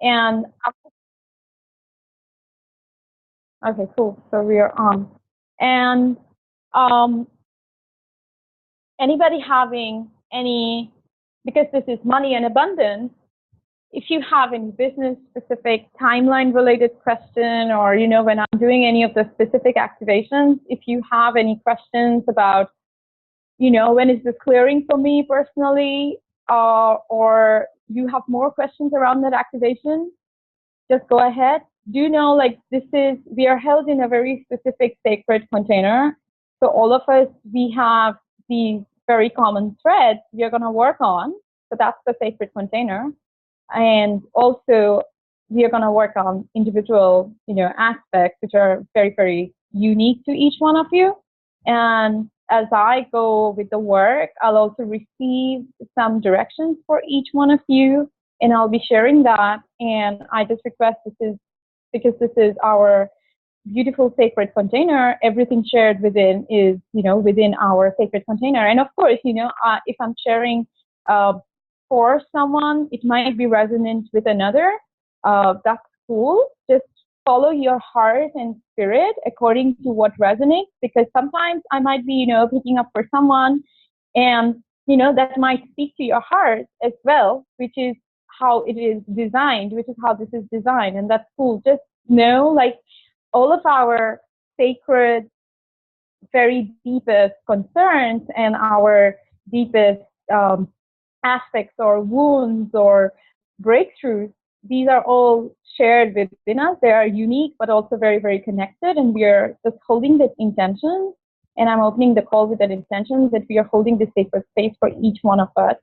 And okay, cool. So we are on. And um, anybody having any, because this is money and abundance, if you have any business specific timeline related question, or when I'm doing any of the specific activations, if you have any questions about when is this clearing for me personally, or you have more questions around that activation, just go ahead. Do know, like, we are held in a very specific sacred container. So all of us, we have these very common threads we are going to work on. So that's the sacred container. And also we are going to work on individual, aspects which are very, very unique to each one of you. And as I go with the work, I'll also receive some directions for each one of you, and I'll be sharing that. And I just request, because this is our beautiful sacred container, everything shared within is, within our sacred container. And of course, if I'm sharing for someone, it might be resonant with another. That's cool. Just follow your heart and spirit according to what resonates, because sometimes I might be, picking up for someone, and, that might speak to your heart as well, which is how it is designed, which is how this is designed. And that's cool. Just know, like, all of our sacred, very deepest concerns and our deepest aspects or wounds or breakthroughs, these are all shared within us. They are unique, but also very, very connected. And we are just holding this intention. And I'm opening the call with that intention, that we are holding this sacred space for each one of us,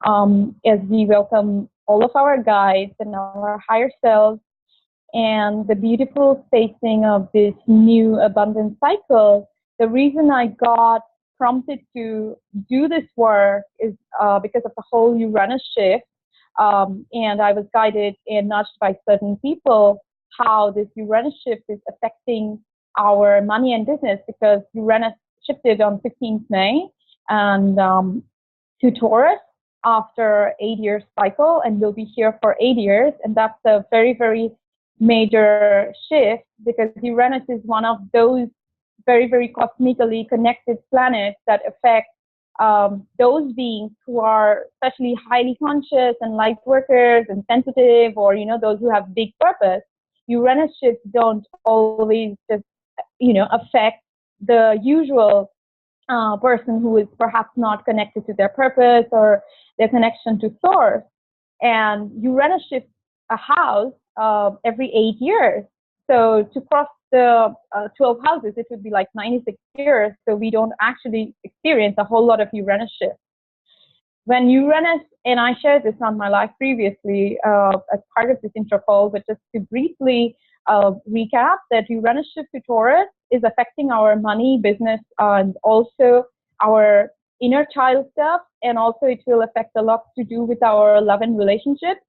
as we welcome all of our guides and our higher selves, and the beautiful spacing of this new abundance cycle. The reason I got prompted to do this work is because of the whole Uranus shift. And I was guided and nudged by certain people how this Uranus shift is affecting our money and business, because Uranus shifted on 15th May and to Taurus after 8 years cycle, and will be here for 8 years. And that's a very, very major shift, because Uranus is one of those very, very cosmically connected planets that affect those beings who are especially highly conscious and light workers and sensitive, or those who have big purpose. Uranus shifts don't always just affect the usual person who is perhaps not connected to their purpose or their connection to source. And Uranus shifts a house every 8 years. So to cross the 12 houses, it would be like 96 years. So we don't actually experience a whole lot of Uranus shifts. When Uranus, and I shared this on my live previously as part of this intro call, but just to briefly recap, that Uranus shift to Taurus is affecting our money, business, and also our inner child stuff. And also it will affect a lot to do with our love and relationships.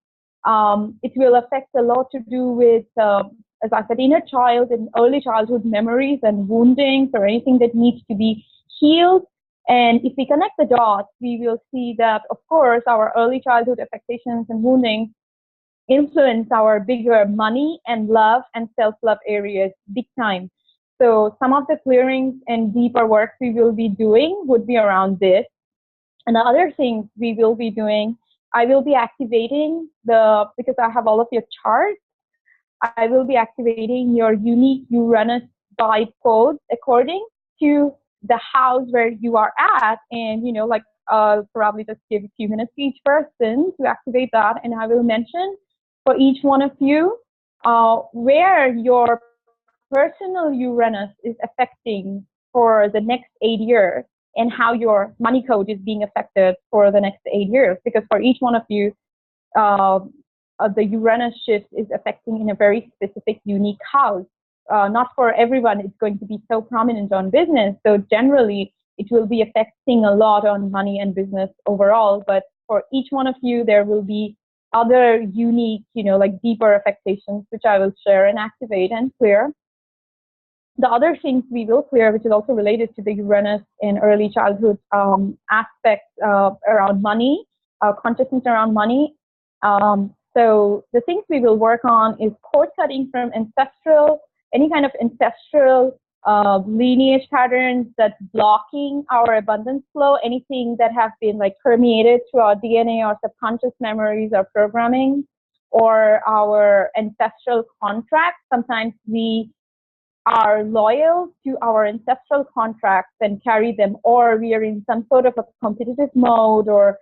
It will affect a lot to do with, as I said, inner child and early childhood memories and woundings, or anything that needs to be healed. And if we connect the dots, we will see that, of course, our early childhood affectations and woundings influence our bigger money and love and self-love areas big time. So some of the clearings and deeper work we will be doing would be around this. And the other things we will be doing, I will be activating because I have all of your charts, I will be activating your unique Uranus vibe codes according to the house where you are at. And, I'll probably just give a few minutes to each person to activate that. And I will mention for each one of you where your personal Uranus is affecting for the next 8 years, and how your money code is being affected for the next 8 years. Because for each one of you, the Uranus shift is affecting in a very specific, unique house. Not for everyone it's going to be so prominent on business. So generally, it will be affecting a lot on money and business overall. But for each one of you, there will be other unique, like deeper affectations, which I will share and activate and clear. The other things we will clear, which is also related to the Uranus and early childhood aspects around money, consciousness around money. So the things we will work on is cord cutting from any kind of ancestral lineage patterns that's blocking our abundance flow, anything that have been like permeated through our DNA or subconscious memories or programming or our ancestral contracts. Sometimes we are loyal to our ancestral contracts and carry them, or we are in some sort of a competitive mode or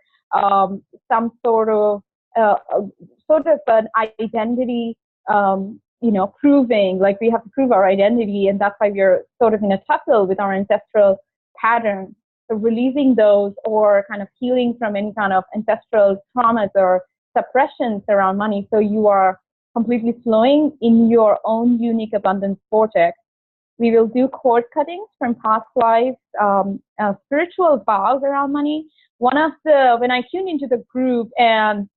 some sort of an identity, proving, like we have to prove our identity, and that's why we're sort of in a tussle with our ancestral patterns. So releasing those or kind of healing from any kind of ancestral traumas or suppressions around money, so you are completely flowing in your own unique abundance vortex. We will do cord cuttings from past lives, spiritual vows around money. When I tuned into the group, and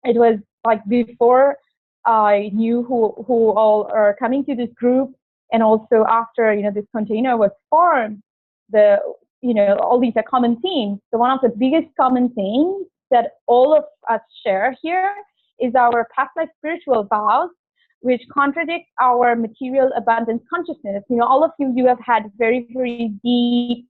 it was like before I knew who all are coming to this group, and also after, this container was formed, all these are common themes. So one of the biggest common themes that all of us share here is our past life spiritual vows, which contradict our material abundance consciousness. All of you have had very, very deep,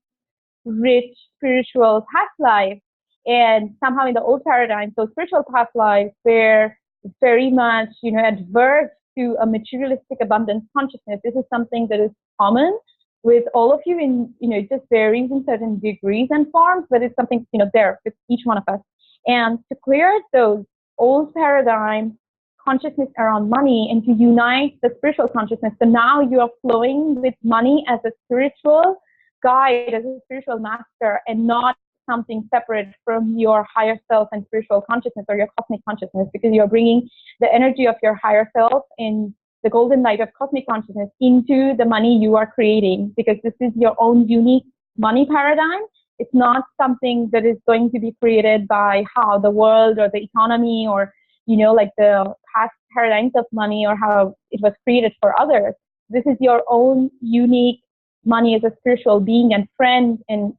rich spiritual past lives, and somehow in the old paradigm, those spiritual past lives were very much, adverse to a materialistic abundance consciousness. This is something that is common with all of you it just varies in certain degrees and forms, but it's something, there with each one of us. And to clear those old paradigm consciousness around money and to unite the spiritual consciousness. So now you are flowing with money as a spiritual guide, as a spiritual master, and not something separate from your higher self and spiritual consciousness or your cosmic consciousness, because you're bringing the energy of your higher self in the golden light of cosmic consciousness into the money you are creating, because this is your own unique money paradigm. It's not something that is going to be created by how the world or the economy or, like the past paradigms of money or how it was created for others. This is your own unique money as a spiritual being and friend and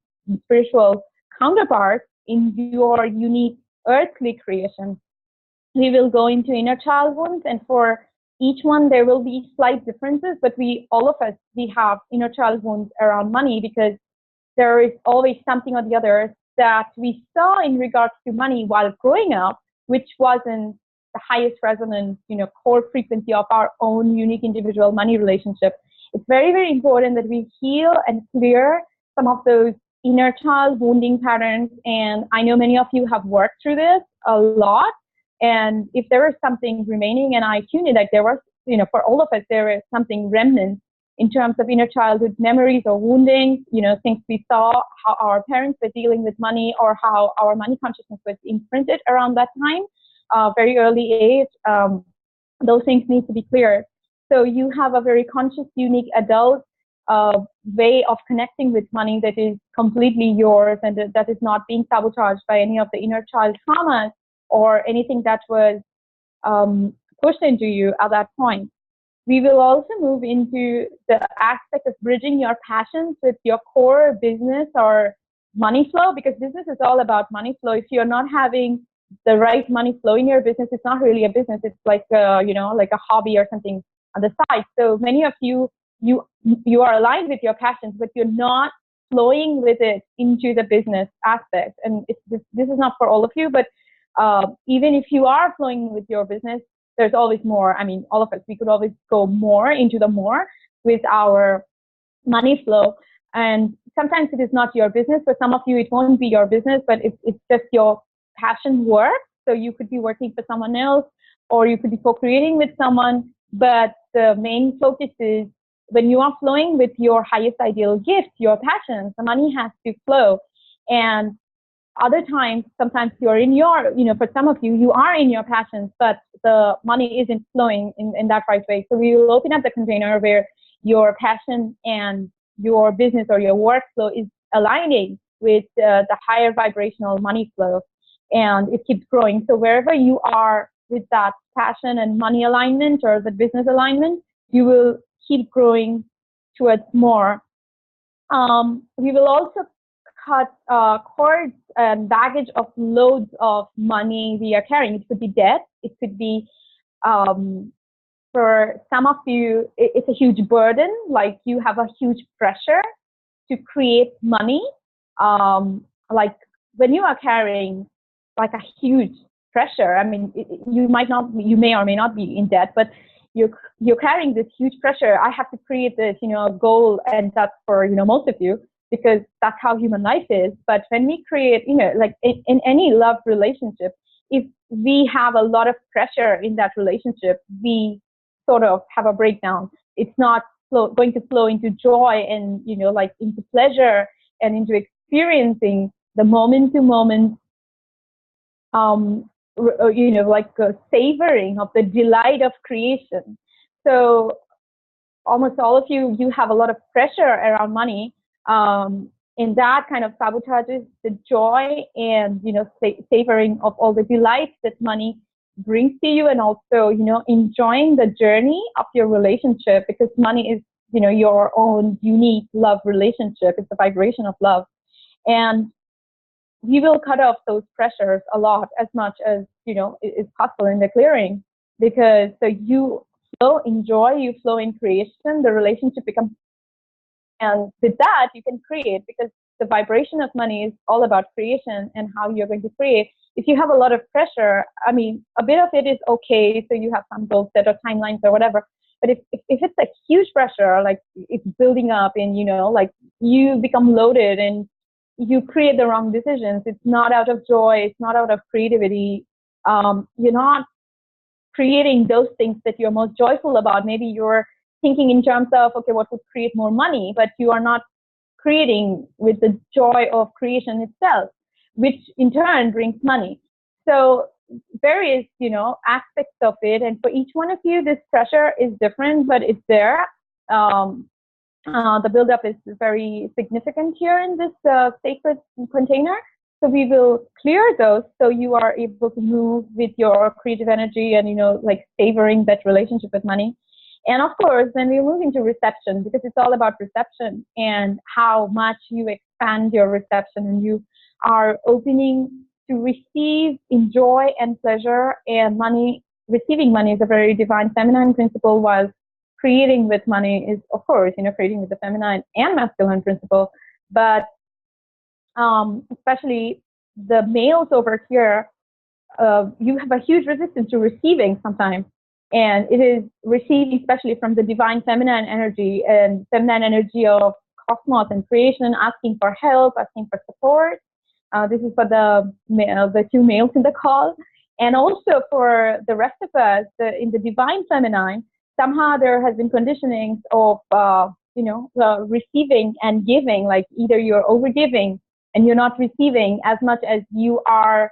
spiritual counterpart in your unique earthly creation. We will go into inner child wounds, and for each one there will be slight differences, but all of us have inner child wounds around money, because there is always something or the other that we saw in regards to money while growing up, which wasn't the highest resonance, core frequency of our own unique individual money relationship. It's very, very important that we heal and clear some of those inner child wounding patterns. And I know many of you have worked through this a lot. And if there was something remaining, and I tuned it, like there was, for all of us, there is something remnant in terms of inner childhood memories or wounding, things we saw, how our parents were dealing with money, or how our money consciousness was imprinted around that time, very early age. Those things need to be cleared. So you have a very conscious, unique adult way of connecting with money that is completely yours, and that is not being sabotaged by any of the inner child traumas or anything that was pushed into you at that point. We will also move into the aspect of bridging your passions with your core business or money flow, because business is all about money flow. If you're not having the right money flow in your business, it's not really a business. It's like like a hobby or something on the side. So many of you are aligned with your passions, but you're not flowing with it into the business aspect. And this is not for all of you, but even if you are flowing with your business, there's always more. I mean, all of us, we could always go more into the more with our money flow. And sometimes it is not your business. For some of you, it won't be your business, but it's just your passion work. So you could be working for someone else, or you could be co-creating with someone. But the main focus is when you are flowing with your highest ideal gift, your passions, the money has to flow. And other times, sometimes you're in your, for some of you, you are in your passions, but the money isn't flowing in that right way. So we will open up the container where your passion and your business or your workflow is aligning with the higher vibrational money flow, and it keeps growing. So wherever you are with that passion and money alignment or the business alignment, you will keep growing towards more. We will also cut cords and baggage of loads of money we are carrying. It could be debt. It could be, for some of you, it's a huge burden. Like you have a huge pressure to create money. Like when you are carrying like a huge pressure, I mean, you might not, you may or may not be in debt, but you're carrying this huge pressure. I have to create this, goal, and that's for, most of you, because that's how human life is. But when we create, like in any love relationship, if we have a lot of pressure in that relationship, we sort of have a breakdown. It's not going to flow into joy and, like into pleasure and into experiencing the moment to moment, like savoring of the delight of creation. So almost all of you have a lot of pressure around money. And that kind of sabotages the joy and, savoring of all the delights that money brings to you, and also, enjoying the journey of your relationship, because money is, your own unique love relationship. It's a vibration of love. And we will cut off those pressures a lot, as much as, is possible in the clearing, because so you flow in joy, you flow in creation, the relationship becomes, and with that you can create, because the vibration of money is all about creation and how you're going to create. If you have a lot of pressure, I mean, a bit of it is okay, so you have some goals set or timelines or whatever. But if it's a huge pressure, like it's building up and, like you become loaded and you create the wrong decisions, it's not out of joy, it's not out of creativity. You're not creating those things that you're most joyful about. Maybe you're thinking in terms of, okay, what would create more money, but you are not creating with the joy of creation itself, which in turn brings money. So various, aspects of it. And for each one of you, this pressure is different, but it's there. The buildup is very significant here in this sacred container. So we will clear those so you are able to move with your creative energy and, like savoring that relationship with money. And of course, then we move into reception, because it's all about reception and how much you expand your reception and you are opening to receive, enjoy, and pleasure. And money, receiving money is a very divine feminine principle, while creating with money is, of course, creating with the feminine and masculine principle. But especially the males over here, you have a huge resistance to receiving sometimes. And it is receiving, especially from the divine feminine energy and feminine energy of cosmos and creation, asking for help, asking for support. This is for the two males in the call. And also for the rest of us, in the divine feminine, somehow there has been conditionings of, receiving and giving, like either you're overgiving and you're not receiving as much as you are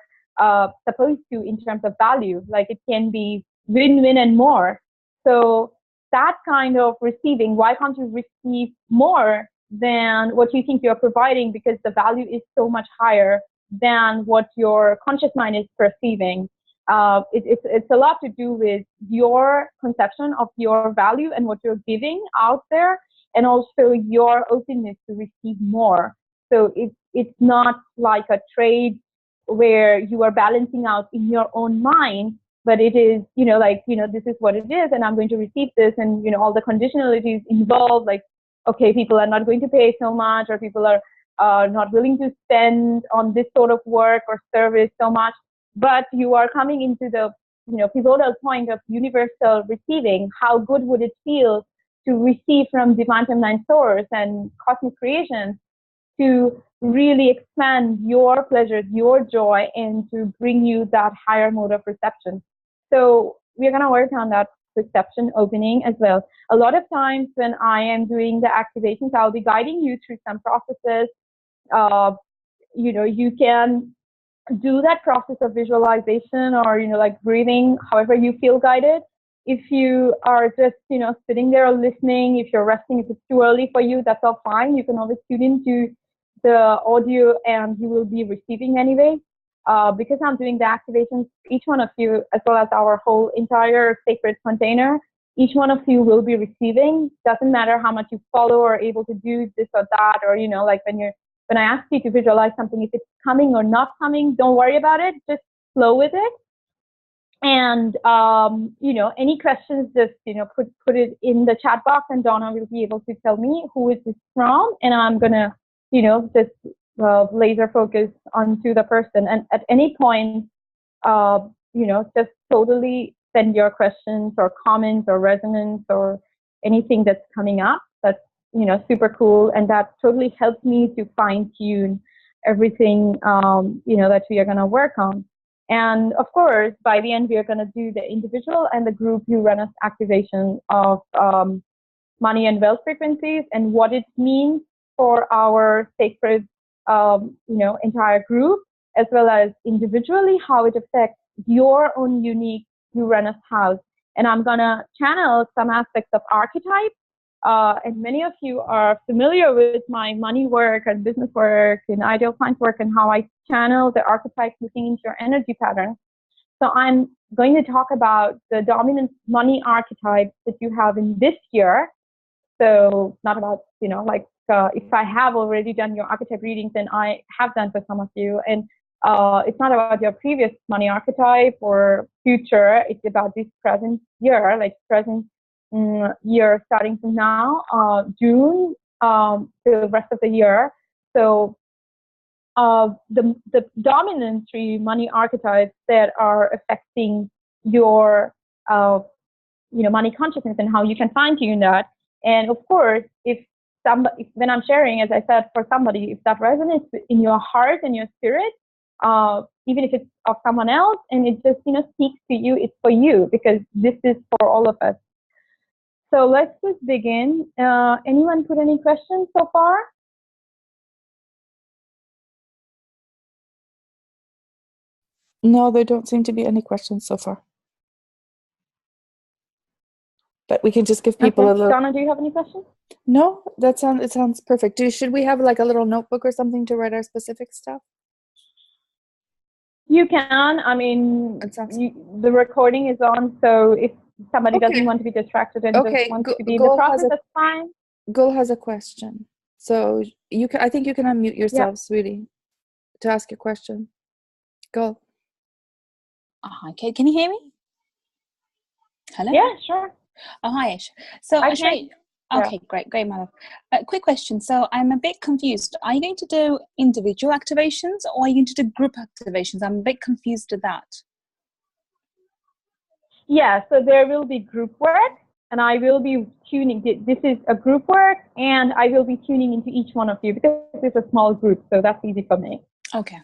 supposed to in terms of value. Like it can be win-win and more. So that kind of receiving, why can't you receive more than what you think you're providing, because the value is so much higher than what your conscious mind is perceiving. It's a lot to do with your conception of your value and what you're giving out there, and also your openness to receive more. So it's not like a trade where you are balancing out in your own mind, but it is, this is what it is, and I'm going to receive this, and, all the conditionalities involved, like, okay, people are not going to pay so much, or people are not willing to spend on this sort of work or service so much, but you are coming into the, pivotal point of universal receiving. How good would it feel to receive from divine feminine source and cosmic creation, to really expand your pleasures, your joy, and to bring you that higher mode of reception. So we're going to work on that reception opening as well. A lot of times when I am doing the activations, I'll be guiding you through some processes. You can do that process of visualization or, like breathing, however you feel guided. If you are just, sitting there listening, if you're resting, if it's too early for you, that's all fine. You can always tune into the audio and you will be receiving anyway. Because I'm doing the activations, each one of you, as well as our whole entire sacred container, each one of you will be receiving. Doesn't matter how much you follow or able to do this or that, or, like when you're when I ask you to visualize something, if it's coming or not coming, don't worry about it. Just flow with it. And, any questions, just, put it in the chat box, and Donna will be able to tell me who is this from. And I'm going to, just laser focus onto the person. And at any point, just totally send your questions or comments or resonance or anything that's coming up. That's, super cool. And that totally helps me to fine tune everything, that we are going to work on. And of course, by the end, we are going to do the individual and the group Uranus activation of money and wealth frequencies, and what it means for our sacred, entire group, as well as individually, how it affects your own unique Uranus house. And I'm going to channel some aspects of archetypes. And many of you are familiar with my money work and business work and ideal client work, and how I channel the archetypes looking into your energy pattern. So I'm going to talk about the dominant money archetypes that you have in this year. So not about, if I have already done your archetype readings, and I have done for some of you, and it's not about your previous money archetype or future. It's about this present year, like present year starting from now, June, to the rest of the year. So the dominant three money archetypes that are affecting your money consciousness and how you can fine tune that. And of course, when I'm sharing, as I said, for somebody, if that resonates in your heart and your spirit, even if it's of someone else, and it just speaks to you, it's for you, because this is for all of us. So let's just begin. Anyone put any questions so far? No, there don't seem to be any questions so far. But we can just give people a little. Donna, do you have any questions? No, it sounds perfect. Should we have like a little notebook or something to write our specific stuff? You can. I mean, the recording is on, so if somebody doesn't want to be distracted and just wants to be in the process, that's fine. Gul has a question, so I think you can unmute yourself, sweetie, to ask your question. Gul. Okay, can you hear me? Hello? Yeah, sure. Oh, hi, Ish. So, okay, great, my love. Quick question. So, I'm a bit confused. Are you going to do individual activations, or are you going to do group activations? I'm a bit confused with that. Yeah, so there will be group work, and I will be tuning. This is a group work, and I will be tuning into each one of you, because it's a small group, so that's easy for me. Okay.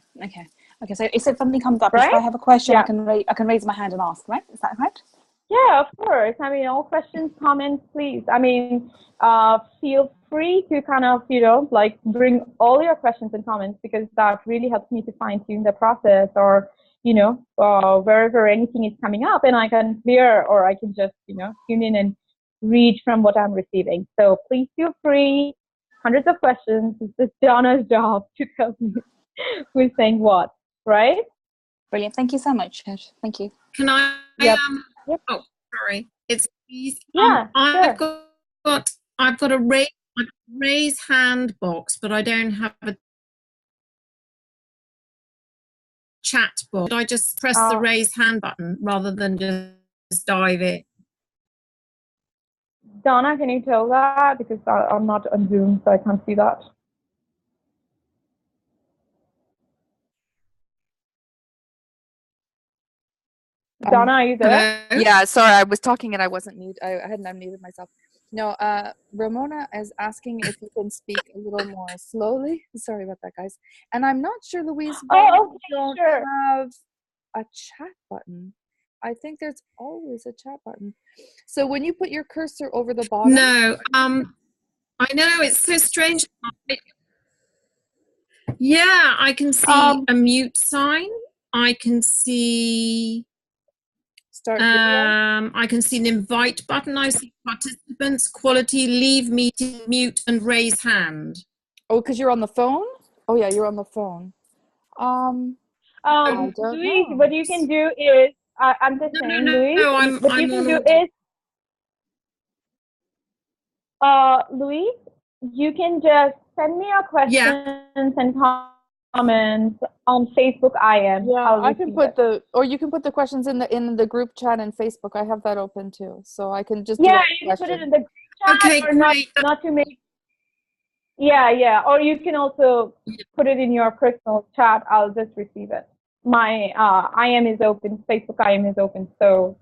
So, if something comes up, if I have a question, I can raise my hand and ask, right? Is that right? Yeah, of course. I mean, all questions, comments, please. I mean, feel free to kind of, bring all your questions and comments, because that really helps me to fine tune the process, or, wherever anything is coming up, and I can clear, or I can just, tune in and read from what I'm receiving. So please feel free. Hundreds of questions. It's just Donna's job to tell me who's saying what, right? Brilliant. Thank you so much. Thank you. Can I? Yep. Oh, sorry. It's yeah. I've sure. got a raise hand box, but I don't have a chat box. Should I just press the raise hand button rather than just dive in? Donna, can you tell that? Because I'm not on Zoom, so I can't see that. Donna, are you there? Hello? Yeah, sorry, I was talking and I wasn't mute. I hadn't unmuted myself. No, Ramona is asking if you can speak a little more slowly. Sorry about that, guys. And I'm not sure, Louise, why we don't have a chat button. I think there's always a chat button. So when you put your cursor over the bottom. No, I know, it's so strange. Yeah, I can see a mute sign. I can see I can see an invite button. I see participants, quality, leave meeting, mute, and raise hand. Oh, because you're on the phone? Oh yeah, you're on the phone. Louise, what you can do is I'm just saying, Louise, what you can do is Louise, you can just send me your Yeah. questions and comments on Facebook IM. Yeah, I'll I can receive put it. or you can put the questions in the group chat in Facebook. I have that open too, so I can just Yeah, direct you can put it questions. in the group chat Okay, or not, great. not to make. Yeah. Or you can also put it in your personal chat. I'll just receive it. My IM is open. Facebook IM is open. So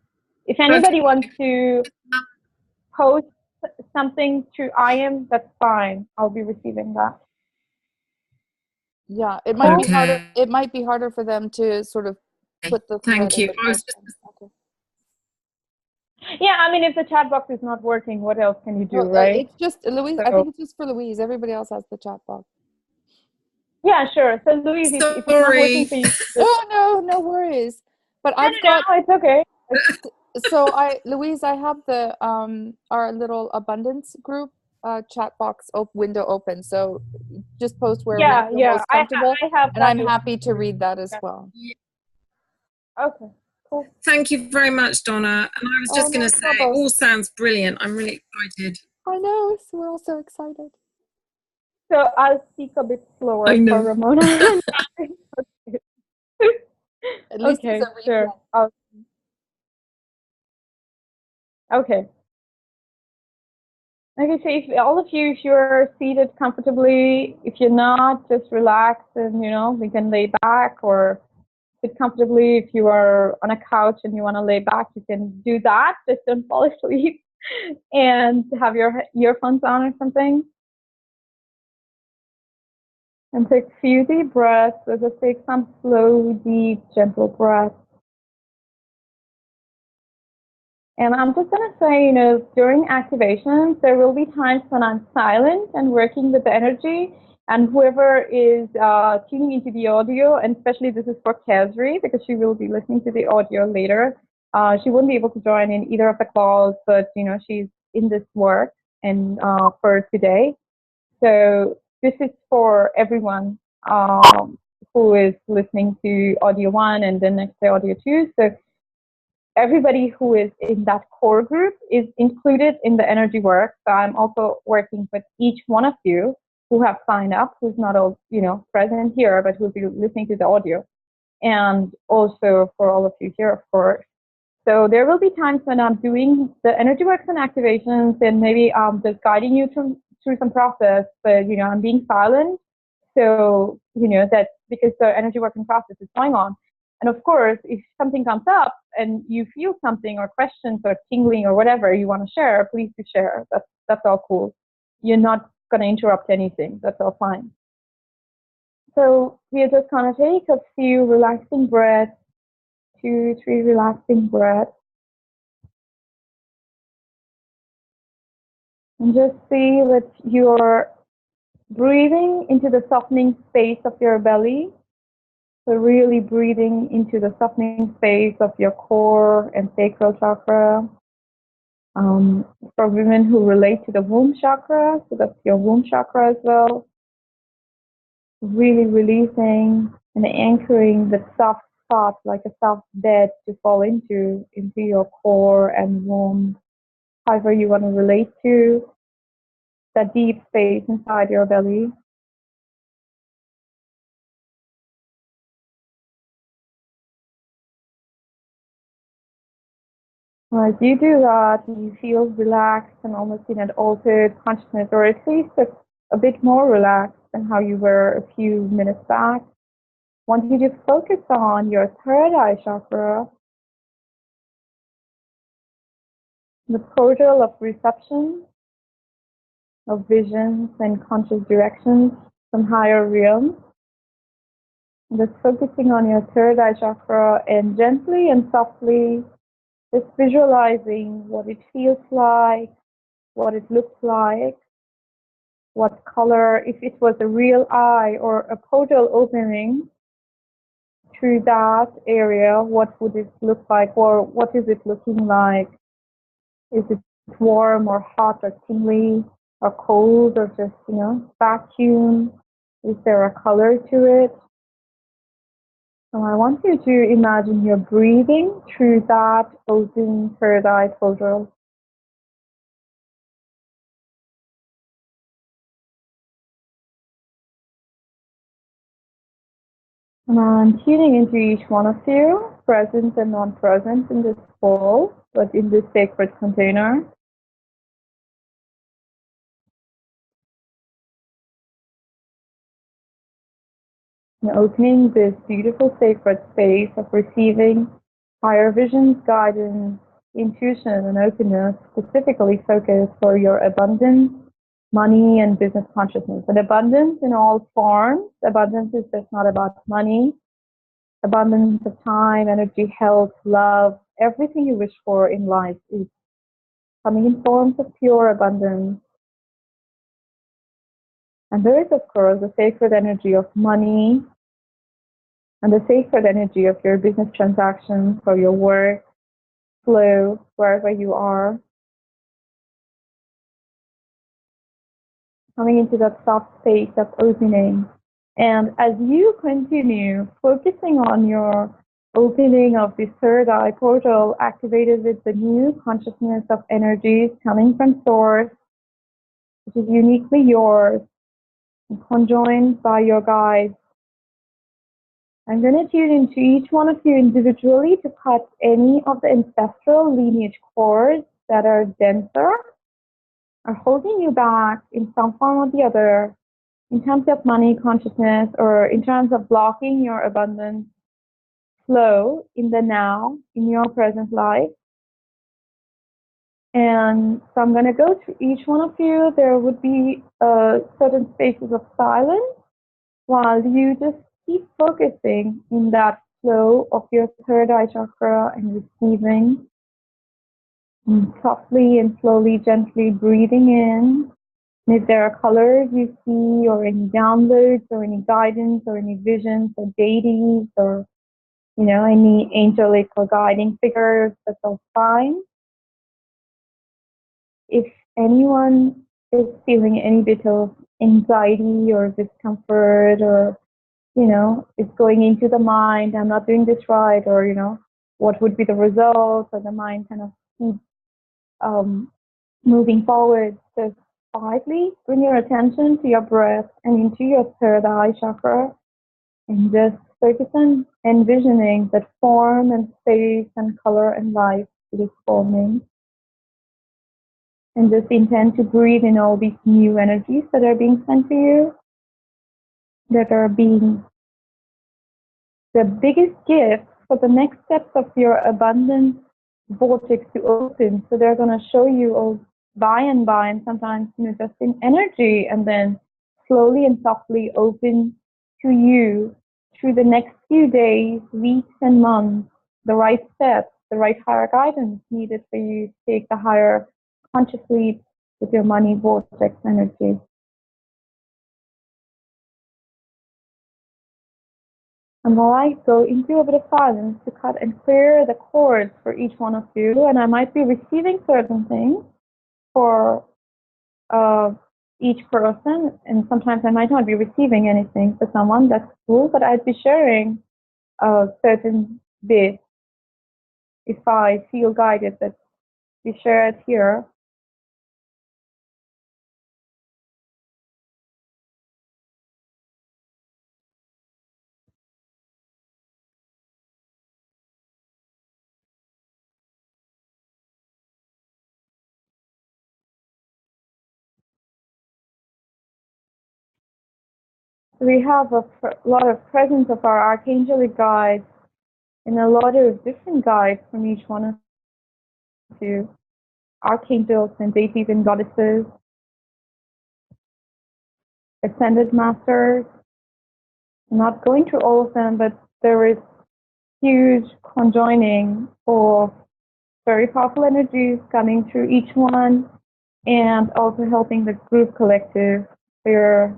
if anybody Okay. wants to post something through IM, that's fine. I'll be receiving that. Yeah, it might be harder. Okay. It might be harder for them to sort of put the thread Thank in you. the I was just question. Okay. Yeah, I mean, if the chat box is not working, what else can you do, Well, right? it's just Louise. I So think it's just for Louise. Everybody else has the chat box. yeah, sure. So Louise, if it's not working sorry. for you, just Oh no, no worries. But no, I've got it's okay. so Louise, I have the our little abundance group chat box window open. So just post wherever you feel Yeah. most comfortable, I have and that. I'm happy to read that as well. Okay, cool. Thank you very much, Donna. And I was Oh, just going no to say, it trouble. all sounds brilliant. I'm really excited. I know. So we're all so excited. So I'll speak a bit I slower for know. Ramona. At least Okay, it's a replay. sure. Okay. Okay, so if all of you, if you're seated comfortably, if you're not, just relax and, we can lay back or sit comfortably. If you are on a couch and you want to lay back, you can do that. Just don't fall asleep and have your earphones on or something. And take a few deep breaths. So just take some slow, deep, gentle breaths. And I'm just going to say, during activations, there will be times when I'm silent and working with the energy. And whoever is tuning into the audio, and especially this is for Kesri, because she will be listening to the audio later. She won't be able to join in either of the calls, but, she's in this work and for today. So this is for everyone who is listening to audio 1 and then next day audio 2. So everybody who is in that core group is included in the energy work. So I'm also working with each one of you who have signed up, who's not all, present here, but who'll be listening to the audio. And also for all of you here, of course. So there will be times when I'm doing the energy works and activations and maybe just guiding you through some process, but, I'm being silent. So, that because the energy working process is going on. And of course, if something comes up and you feel something or questions or tingling or whatever you want to share, please do share. That's all cool. You're not going to interrupt anything. That's all fine. So we're just going to take a few relaxing breaths, 2, 3 relaxing breaths. And just see that you're breathing into the softening space of your belly. So really breathing into the softening space of your core and sacral chakra. For women who relate to the womb chakra, so that's your womb chakra as well. Really releasing and anchoring the soft spot, like a soft bed to fall into your core and womb, however you want to relate to that deep space inside your belly. As you do that, you feel relaxed and almost in an altered consciousness, or at least a bit more relaxed than how you were a few minutes back. I want you to focus on your third eye chakra, the portal of reception, of visions and conscious directions from higher realms. Just focusing on your third eye chakra and gently and softly just visualizing what it feels like, what it looks like, what color, if it was a real eye or a portal opening through that area, what would it look like, or what is it looking like? Is it warm or hot or tingly or cold or just, vacuum? Is there a color to it? So I want you to imagine you're breathing through that open third eye portal. And I'm tuning into each one of you, present and non-present in this bowl, but in this sacred container. And opening this beautiful sacred space of receiving higher visions, guidance, intuition, and openness, specifically focused for your abundance, money, and business consciousness. And abundance in all forms. Abundance is just not about money. Abundance of time, energy, health, love, everything you wish for in life is coming in forms of pure abundance. And there is, of course, the sacred energy of money and the sacred energy of your business transactions or your work flow wherever you are. Coming into that soft space of opening. And as you continue focusing on your opening of the third eye portal activated with the new consciousness of energies coming from source, which is uniquely yours, and conjoined by your guides, I'm going to tune into each one of you individually to cut any of the ancestral lineage cords that are denser, are holding you back in some form or the other, in terms of money consciousness or in terms of blocking your abundance flow in the now, in your present life. And so I'm going to go through each one of you. There would be certain spaces of silence while you just keep focusing in that flow of your third eye chakra and receiving, and softly and slowly, gently breathing in. And if there are colors you see, or any downloads, or any guidance, or any visions, or deities, or any angelic or guiding figures, that's all fine. If anyone is feeling any bit of anxiety or discomfort, or it's going into the mind, I'm not doing this right, or what would be the result, or the mind kind of keeps moving forward, just quietly bring your attention to your breath and into your third eye chakra, and just focus on envisioning that form and space and color and life it is forming. And just intend to breathe in all these new energies that are being sent to you, that are being the biggest gift for the next steps of your abundance vortex to open. So they're going to show you all by and by, and sometimes just in energy, and then slowly and softly open to you through the next few days, weeks, and months, the right steps, the right higher guidance needed for you to take the higher conscious leap with your money vortex energy. And while I go into a bit of silence to cut and clear the cords for each one of you, and I might be receiving certain things for each person, and sometimes I might not be receiving anything for someone, that's cool, but I'd be sharing certain bits if I feel guided that we share it here. We have a lot of presence of our archangelic guides and a lot of different guides from each one of you, archangels and deities and goddesses, ascended masters. I'm not going through all of them, but there is huge conjoining of very powerful energies coming through each one, and also helping the group collective clear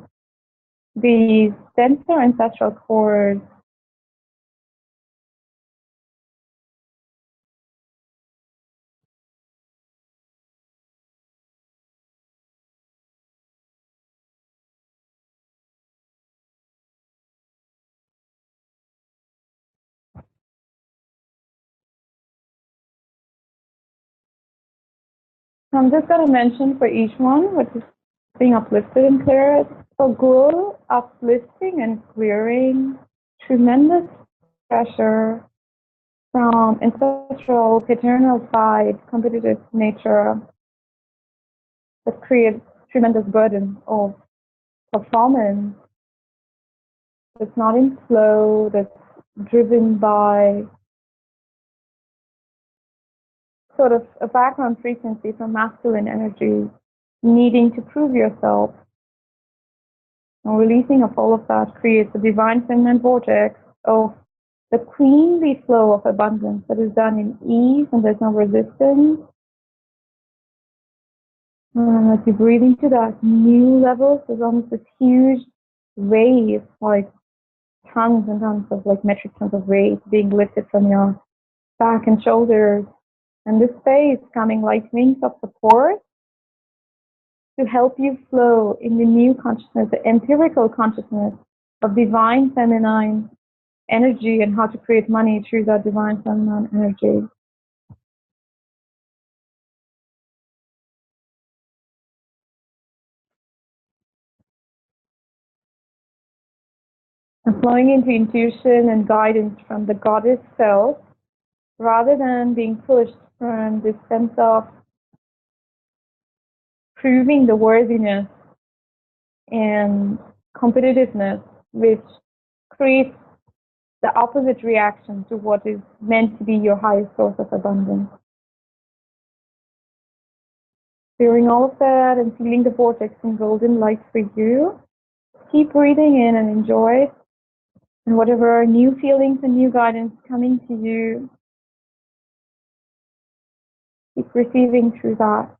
these denser ancestral cords. I'm just going to mention for each one what is being uplifted and cleared. So glow, uplifting and clearing tremendous pressure from ancestral, paternal side, competitive nature that creates tremendous burden of performance that's not in flow, that's driven by sort of a background frequency from masculine energy, needing to prove yourself. And releasing of all of that creates a divine feminine vortex of the queenly flow of abundance that is done in ease and there's no resistance. And as you breathe into that new level, there's almost this huge wave, like tons and tons of like metric tons of weight being lifted from your back and shoulders. And this space coming like wings of support to help you flow in the new consciousness, the empirical consciousness of divine feminine energy and how to create money through that divine feminine energy. And flowing into intuition and guidance from the goddess self, rather than being pushed from this sense of proving the worthiness and competitiveness, which creates the opposite reaction to what is meant to be your highest source of abundance. Feeling all of that and feeling the vortex and golden light for you, keep breathing in and enjoy it. And whatever new feelings and new guidance coming to you, keep receiving through that.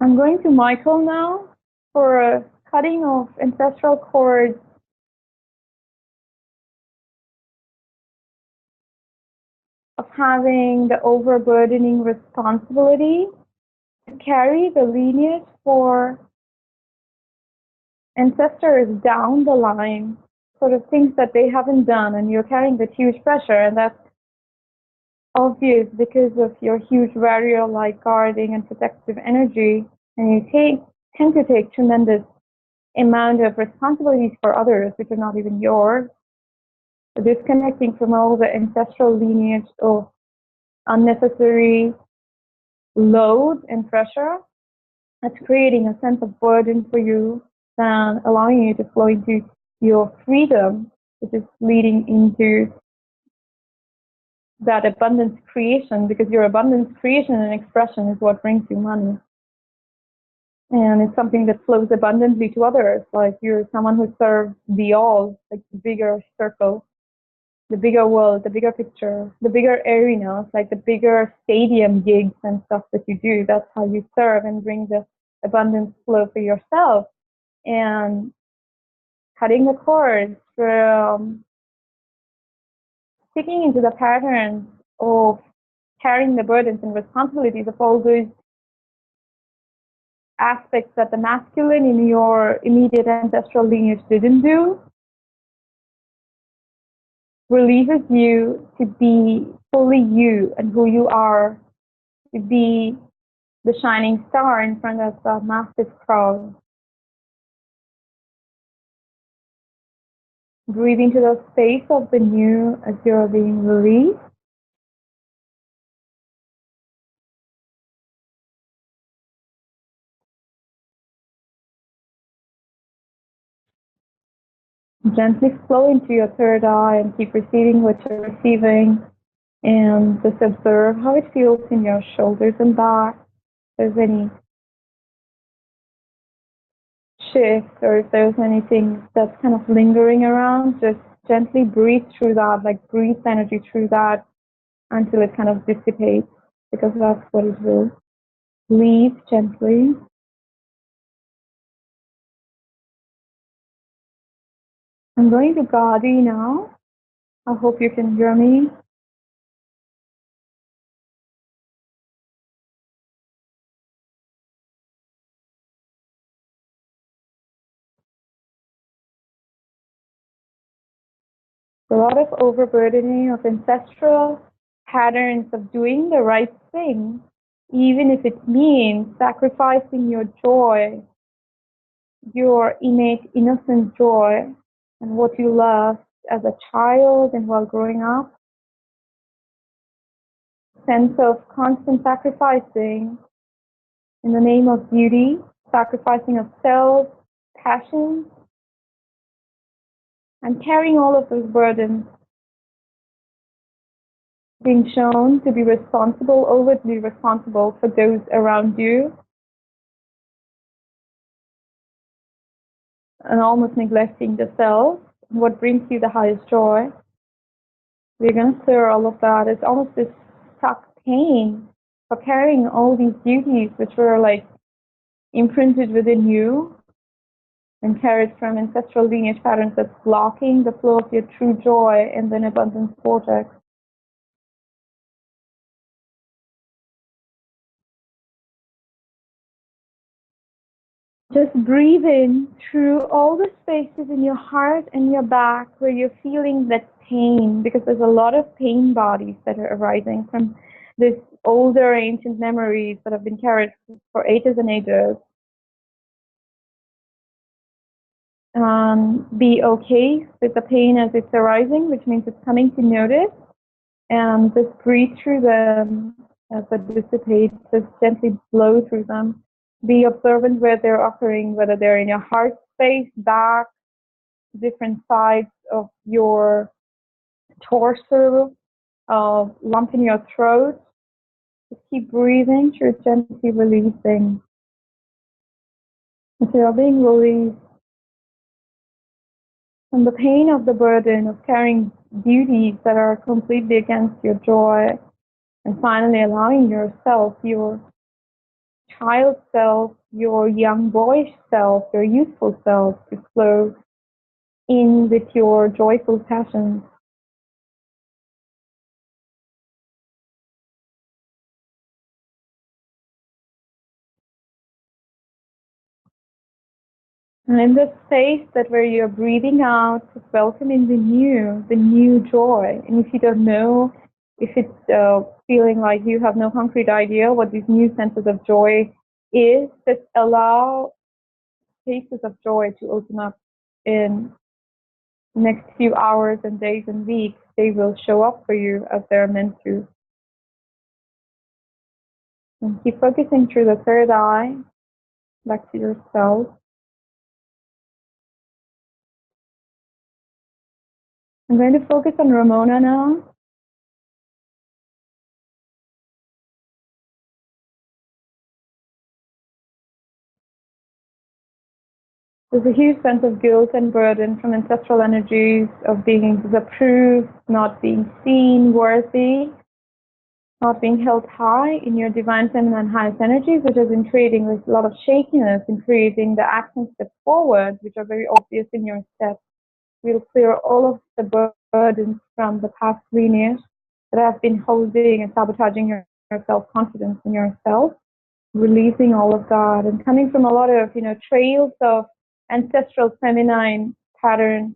I'm going to Michael now for a cutting of ancestral cords of having the overburdening responsibility to carry the lineage for ancestors down the line, sort of things that they haven't done, and you're carrying that huge pressure, and that's obvious because of your huge warrior-like guarding and protective energy, and you tend to take tremendous amount of responsibilities for others which are not even yours. So disconnecting from all the ancestral lineage of unnecessary load and pressure, that's creating a sense of burden for you and allowing you to flow into your freedom, which is leading into that abundance creation, because your abundance creation and expression is what brings you money. And it's something that flows abundantly to others, like you're someone who serves the all, like the bigger circle, the bigger world, the bigger picture, the bigger arenas, like the bigger stadium gigs and stuff that you do. That's how you serve and bring the abundance flow for yourself. And cutting the cords from sticking into the patterns of carrying the burdens and responsibilities of all those aspects that the masculine in your immediate ancestral lineage didn't do, releases you to be fully you and who you are, to be the shining star in front of a massive crowd. Breathe into the space of the new as you're being released. Gently flow into your third eye and keep receiving what you're receiving. And just observe how it feels in your shoulders and back. If there's any shift or if there's anything that's kind of lingering around, just gently breathe through that, like breathe energy through that until it kind of dissipates, because that's what it will. Leave gently. I'm going to Gadi now. I hope you can hear me. A lot of overburdening of ancestral patterns of doing the right thing, even if it means sacrificing your joy, your innate innocent joy, and what you loved as a child and while growing up. Sense of constant sacrificing in the name of beauty, sacrificing of self, passion, and carrying all of those burdens, being shown to be responsible, overtly responsible for those around you, and almost neglecting the self, what brings you the highest joy. We're going to clear all of that. It's almost this stuck pain for carrying all these duties which were like imprinted within you and carried from ancestral lineage patterns that's blocking the flow of your true joy in the abundance vortex. Just breathe in through all the spaces in your heart and your back where you're feeling that pain, because there's a lot of pain bodies that are arising from this older ancient memories that have been carried for ages and ages. Be okay with the pain as it's arising, which means it's coming to notice, and just breathe through them as it dissipates. Just gently blow through them. Be observant where they're occurring, whether they're in your heart space, back, different sides of your torso, lump in your throat. Just keep breathing through, gently releasing. Until you're being released from the pain of the burden of carrying duties that are completely against your joy, and finally allowing yourself, your child self, your young boyish self, your youthful self to flow in with your joyful passions. And in this space that where you're breathing out, just welcoming the new joy. And if you don't know, if it's feeling like you have no concrete idea what these new senses of joy is, just allow spaces of joy to open up in the next few hours and days and weeks. They will show up for you as they're meant to. And keep focusing through the third eye, back to yourself. I'm going to focus on Ramona now. There's a huge sense of guilt and burden from ancestral energies of being disapproved, not being seen, worthy, not being held high in your divine feminine highest energies, which has been creating a lot of shakiness in creating the action steps forward, which are very obvious in your steps. We'll clear all of the burdens from the past lineage that have been holding and sabotaging your self-confidence in yourself, releasing all of that, and coming from a lot of, trails of ancestral feminine patterns,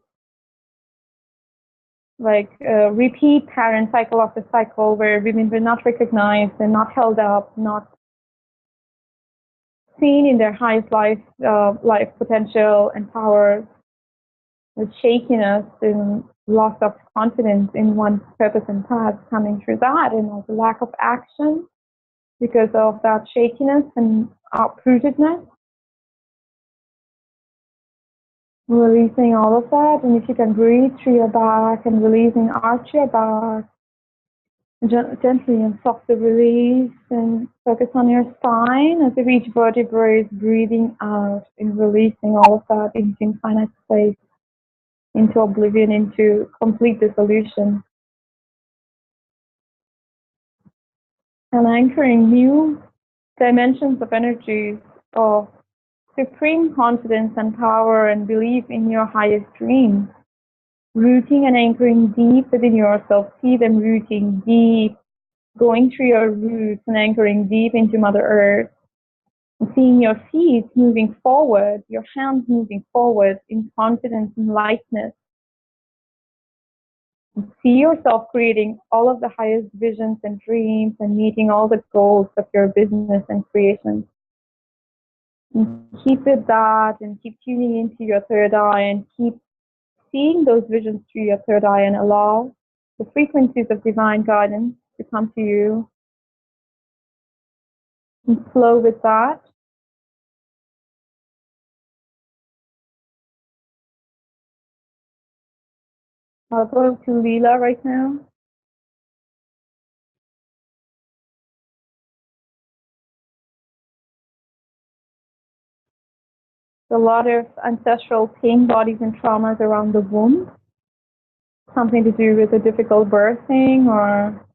like repeat pattern, cycle after cycle, where women were not recognized and not held up, not seen in their highest life potential and power, with shakiness and loss of confidence in one's purpose and path coming through that, and also lack of action because of that shakiness and uprootedness. Releasing all of that, and if you can breathe through your back and releasing arch your back, gently and softly release and focus on your spine as if each vertebra is breathing out and releasing all of that into infinite space, into oblivion, into complete dissolution. And anchoring new dimensions of energies of supreme confidence and power and belief in your highest dreams. Rooting and anchoring deep within yourself. See them rooting deep, going through your roots and anchoring deep into Mother Earth. And seeing your feet moving forward, your hands moving forward in confidence and lightness. And see yourself creating all of the highest visions and dreams and meeting all the goals of your business and creation. And keep with that and keep tuning into your third eye and keep seeing those visions through your third eye and allow the frequencies of divine guidance to come to you and flow with that. I'll go to Leela right now. A lot of ancestral pain bodies and traumas around the womb. Something to do with a difficult birthing or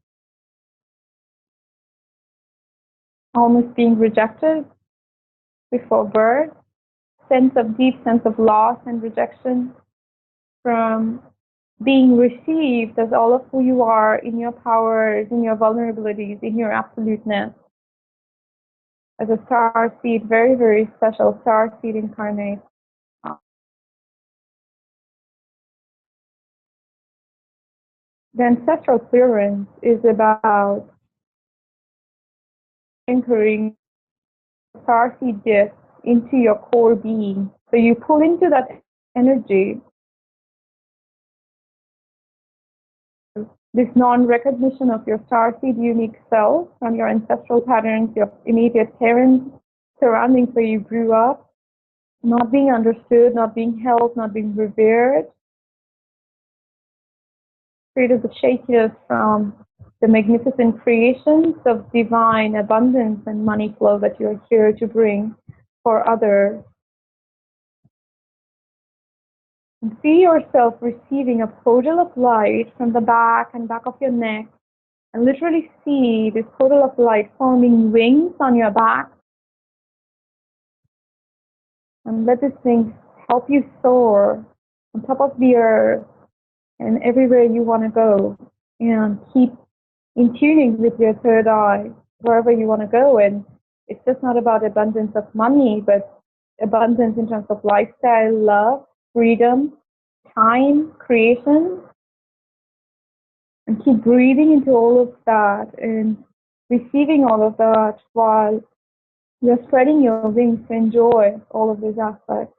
almost being rejected before birth. Deep sense of loss and rejection from being received as all of who you are in your powers, in your vulnerabilities, in your absoluteness. As a star seed, very, very special star seed incarnate. The ancestral clearance is about anchoring starseed gifts into your core being. So you pull into that energy, this non-recognition of your starseed unique self from your ancestral patterns, your immediate parents, surroundings where you grew up, not being understood, not being held, not being revered. Created the shakiness from the magnificent creations of divine abundance and money flow that you're here to bring for others. And see yourself receiving a portal of light from the back of your neck, and literally see this portal of light forming wings on your back. And let this thing help you soar on top of the earth and everywhere you want to go. And keep in tuning with your third eye wherever you want to go. And it's just not about abundance of money, but abundance in terms of lifestyle, love, freedom, time, creation. And keep breathing into all of that and receiving all of that while you're spreading your wings to enjoy all of these aspects.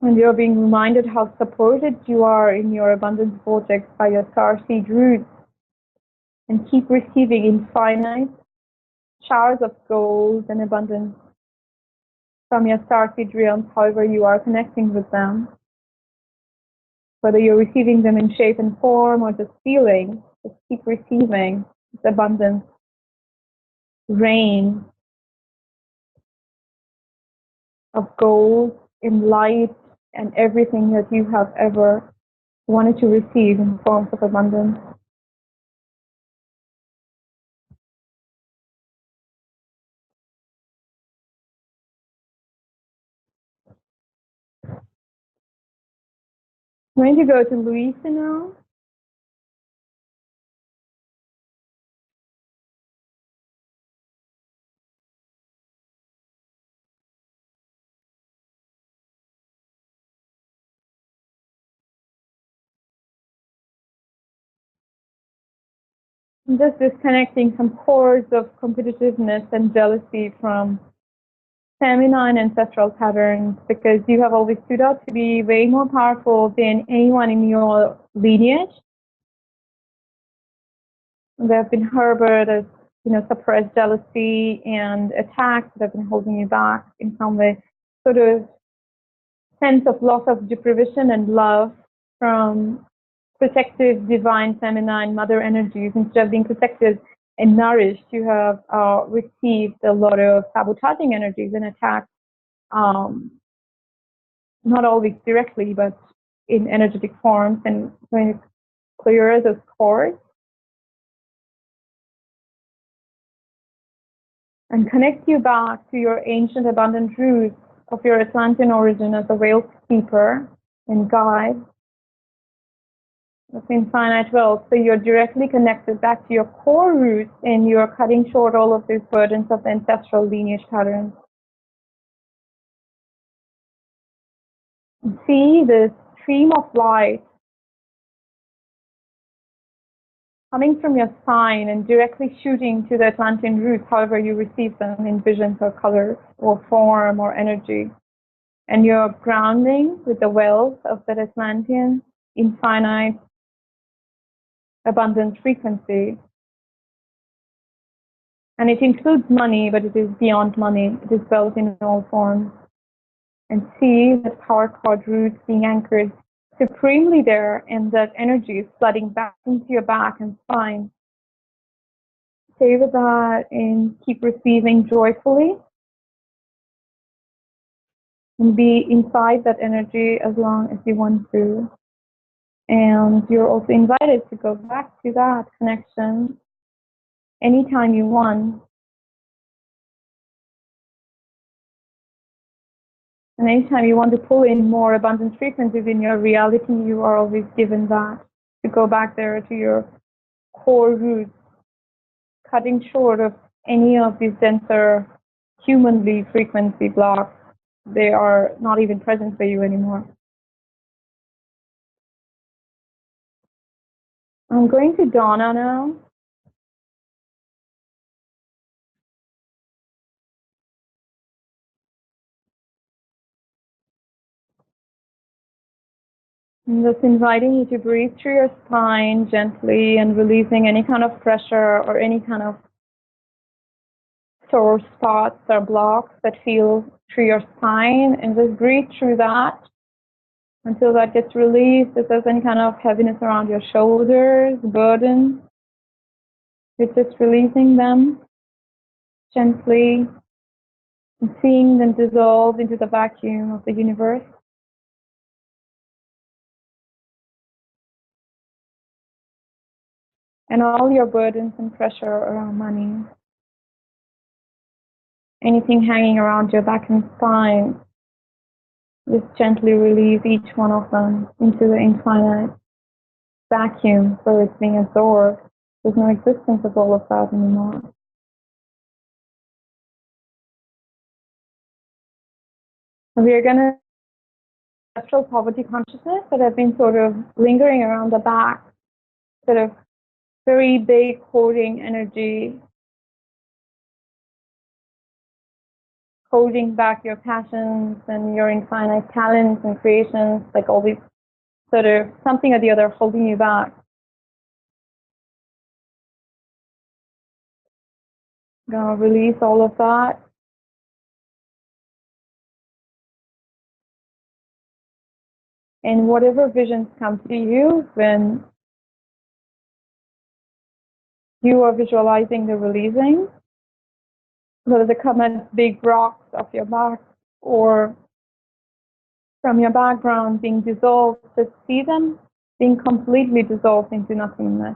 And you're being reminded how supported you are in your abundance vortex by your starseed roots. And keep receiving infinite showers of gold and abundance from your starseed realms, however you are connecting with them. Whether you're receiving them in shape and form or just feeling, just keep receiving this abundance, rain of gold in light and everything that you have ever wanted to receive in forms of abundance. I'm going to go to Louisa now. I'm just disconnecting some cords of competitiveness and jealousy from feminine ancestral patterns, because you have always stood out to be way more powerful than anyone in your lineage. There have been harbored as, suppressed jealousy and attacks that have been holding you back in some way. Sort of sense of loss of deprivation and love from protective, divine, feminine, mother energies. Instead of being protected and nourished, you have received a lot of sabotaging energies and attacks, not always directly, but in energetic forms, and going to clear those cords and connect you back to your ancient abundant roots of your Atlantean origin as a whale keeper and guide. of infinite wealth. So you're directly connected back to your core roots, and you're cutting short all of these burdens of the ancestral lineage patterns. And see this stream of light coming from your spine and directly shooting to the Atlantean roots, however you receive them in visions or colors or form or energy. And you're grounding with the wealth of that Atlantean infinite abundance frequency. And it includes money, but it is beyond money. It is wealth in all forms. And see that power cord roots being anchored supremely there, and that energy is flooding back into your back and spine. Stay with that and keep receiving joyfully. And be inside that energy as long as you want to. And you're also invited to go back to that connection anytime you want. And anytime you want to pull in more abundant frequencies in your reality, you are always given that, to go back there to your core roots, cutting short of any of these denser humanly frequency blocks. They are not even present for you anymore. I'm going to Donna now. I'm just inviting you to breathe through your spine gently and releasing any kind of pressure or any kind of sore spots or blocks that feel through your spine, and just breathe through that until that gets released. If there's any kind of heaviness around your shoulders, burden, you're just releasing them gently and seeing them dissolve into the vacuum of the universe. And all your burdens and pressure around money, anything hanging around your back and spine, just gently release each one of them into the infinite vacuum where it's being absorbed. There's no existence of all of that anymore. And we are going to ancestral poverty consciousness that have been sort of lingering around the back, sort of very big holding energy, holding back your passions and your infinite talents and creations, like all these sort of something or the other holding you back. I'm going to release all of that. And whatever visions come to you when you are visualizing the releasing, whether they come as big rocks off your back or from your background being dissolved, just see them being completely dissolved into nothingness.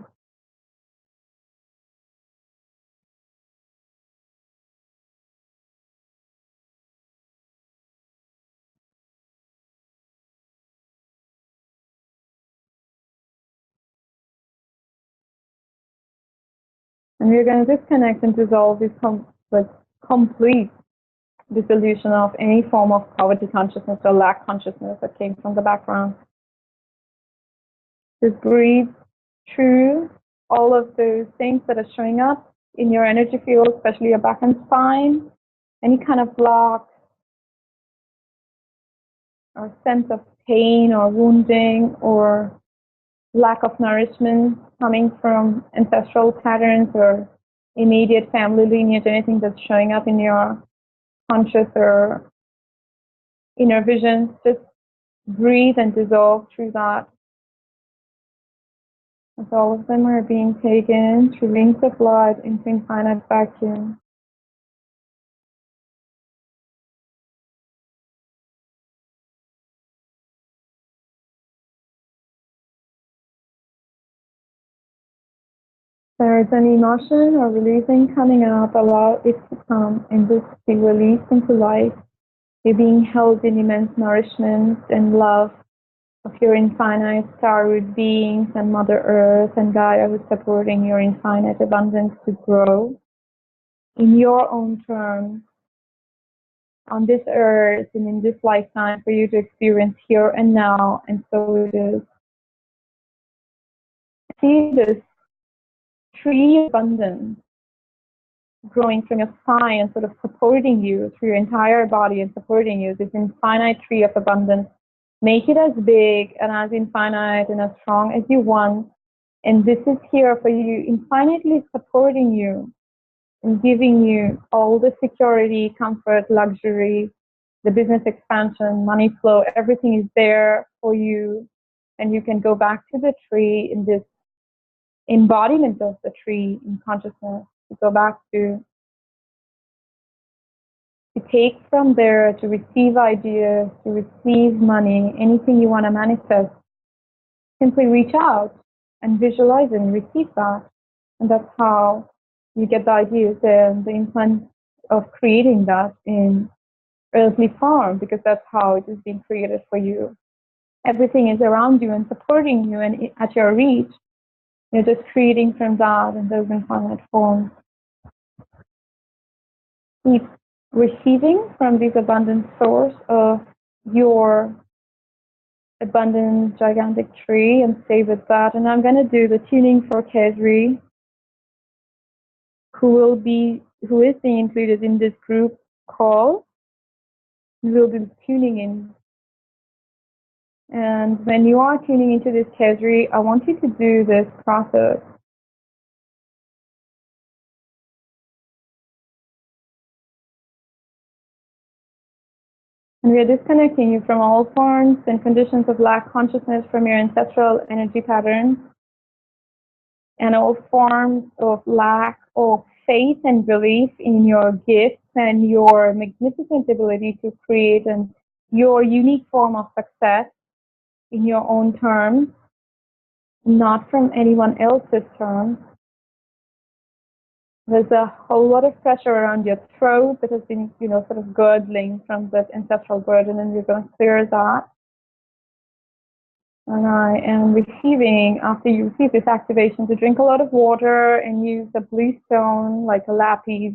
And we're going to disconnect and dissolve this complete dissolution of any form of poverty consciousness or lack consciousness that came from the background. Just breathe through all of those things that are showing up in your energy field, especially your back and spine, any kind of block or sense of pain or wounding or lack of nourishment coming from ancestral patterns or immediate family lineage, anything that's showing up in your conscious or inner vision, just breathe and dissolve through that. As all of them are being taken through rings of light into infinite vacuum. There is an emotion or releasing coming up, allow it to come and just be released into light. You're being held in immense nourishment and love of your infinite star-root beings and Mother Earth and Gaia who's supporting your infinite abundance to grow in your own terms on this earth and in this lifetime for you to experience here and now, and so it is. See this tree of abundance growing from your spine and sort of supporting you through your entire body and supporting you, this infinite tree of abundance. Make it as big and as infinite and as strong as you want. And this is here for you, infinitely supporting you and giving you all the security, comfort, luxury, the business expansion, money flow, everything is there for you. And you can go back to the tree in this embodiment of the tree in consciousness, to go back to take from there, to receive ideas, to receive money, anything you want to manifest. Simply reach out and visualize and receive that. And that's how you get the ideas and the implant of creating that in earthly form, because that's how it is being created for you. Everything is around you and supporting you and at your reach. You're just creating from that and those infinite forms. Keep receiving from this abundant source of your abundant gigantic tree and stay with that. And I'm going to do the tuning for Kesri, who is being included in this group call. We'll be tuning in. And when you are tuning into this Kesri, I want you to do this process. And we are disconnecting you from all forms and conditions of lack consciousness from your ancestral energy patterns and all forms of lack of faith and belief in your gifts and your magnificent ability to create and your unique form of success in your own terms, not from anyone else's terms. There's a whole lot of pressure around your throat that has been, sort of gurgling from that ancestral burden, and you're going to clear that. And I am receiving, after you receive this activation, to drink a lot of water and use a blue stone, like a lapis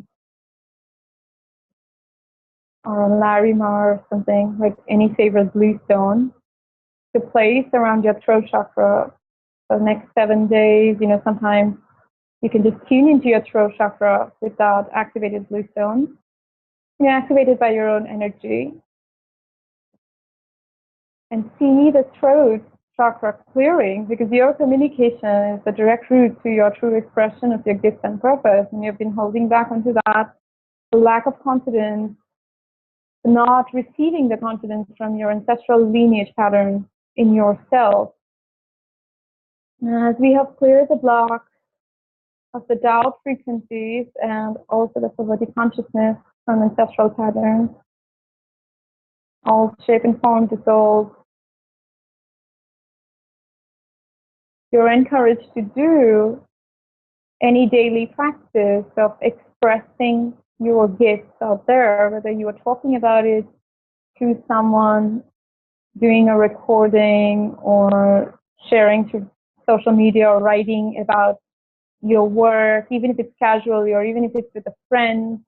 or a larimar or something, like any favorite blue stone, to place around your throat chakra for the next 7 days. Sometimes you can just tune into your throat chakra with that activated blue stone. You're activated by your own energy. And see the throat chakra clearing, because your communication is the direct route to your true expression of your gifts and purpose. And you've been holding back onto that, the lack of confidence, not receiving the confidence from your ancestral lineage pattern in yourself. As we have cleared the block of the doubt frequencies and also the poverty consciousness from ancestral patterns, all shape and form dissolve. You're encouraged to do any daily practice of expressing your gifts out there, whether you are talking about it to someone, doing a recording, or sharing to social media, or writing about your work, even if it's casually or even if it's with a friend.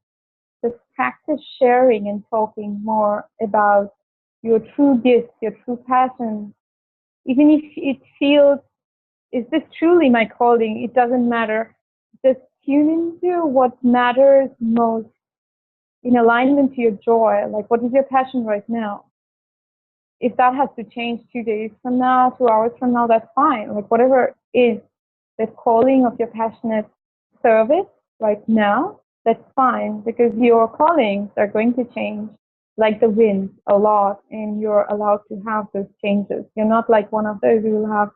Just practice sharing and talking more about your true gifts, your true passion. Even if it feels, is this truly my calling? It doesn't matter. Just tune into what matters most in alignment to your joy. Like, what is your passion right now? If that has to change 2 days from now, 2 hours from now, that's fine. Like, whatever is the calling of your passionate service right now, that's fine, because your callings are going to change like the wind a lot, and you're allowed to have those changes. You're not like one of those who will have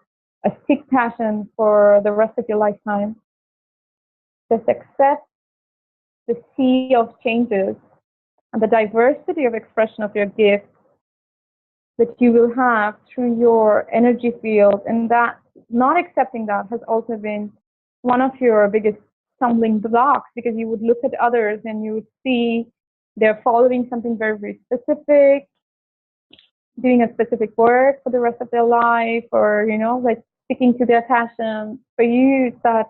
a sick passion for the rest of your lifetime. Just accept the sea of changes and the diversity of expression of your gifts that you will have through your energy field. And that, not accepting that, has also been one of your biggest stumbling blocks, because you would look at others and you would see they're following something very, very specific. doing a specific work for the rest of their life, or, you know, like sticking to their passion. For you, that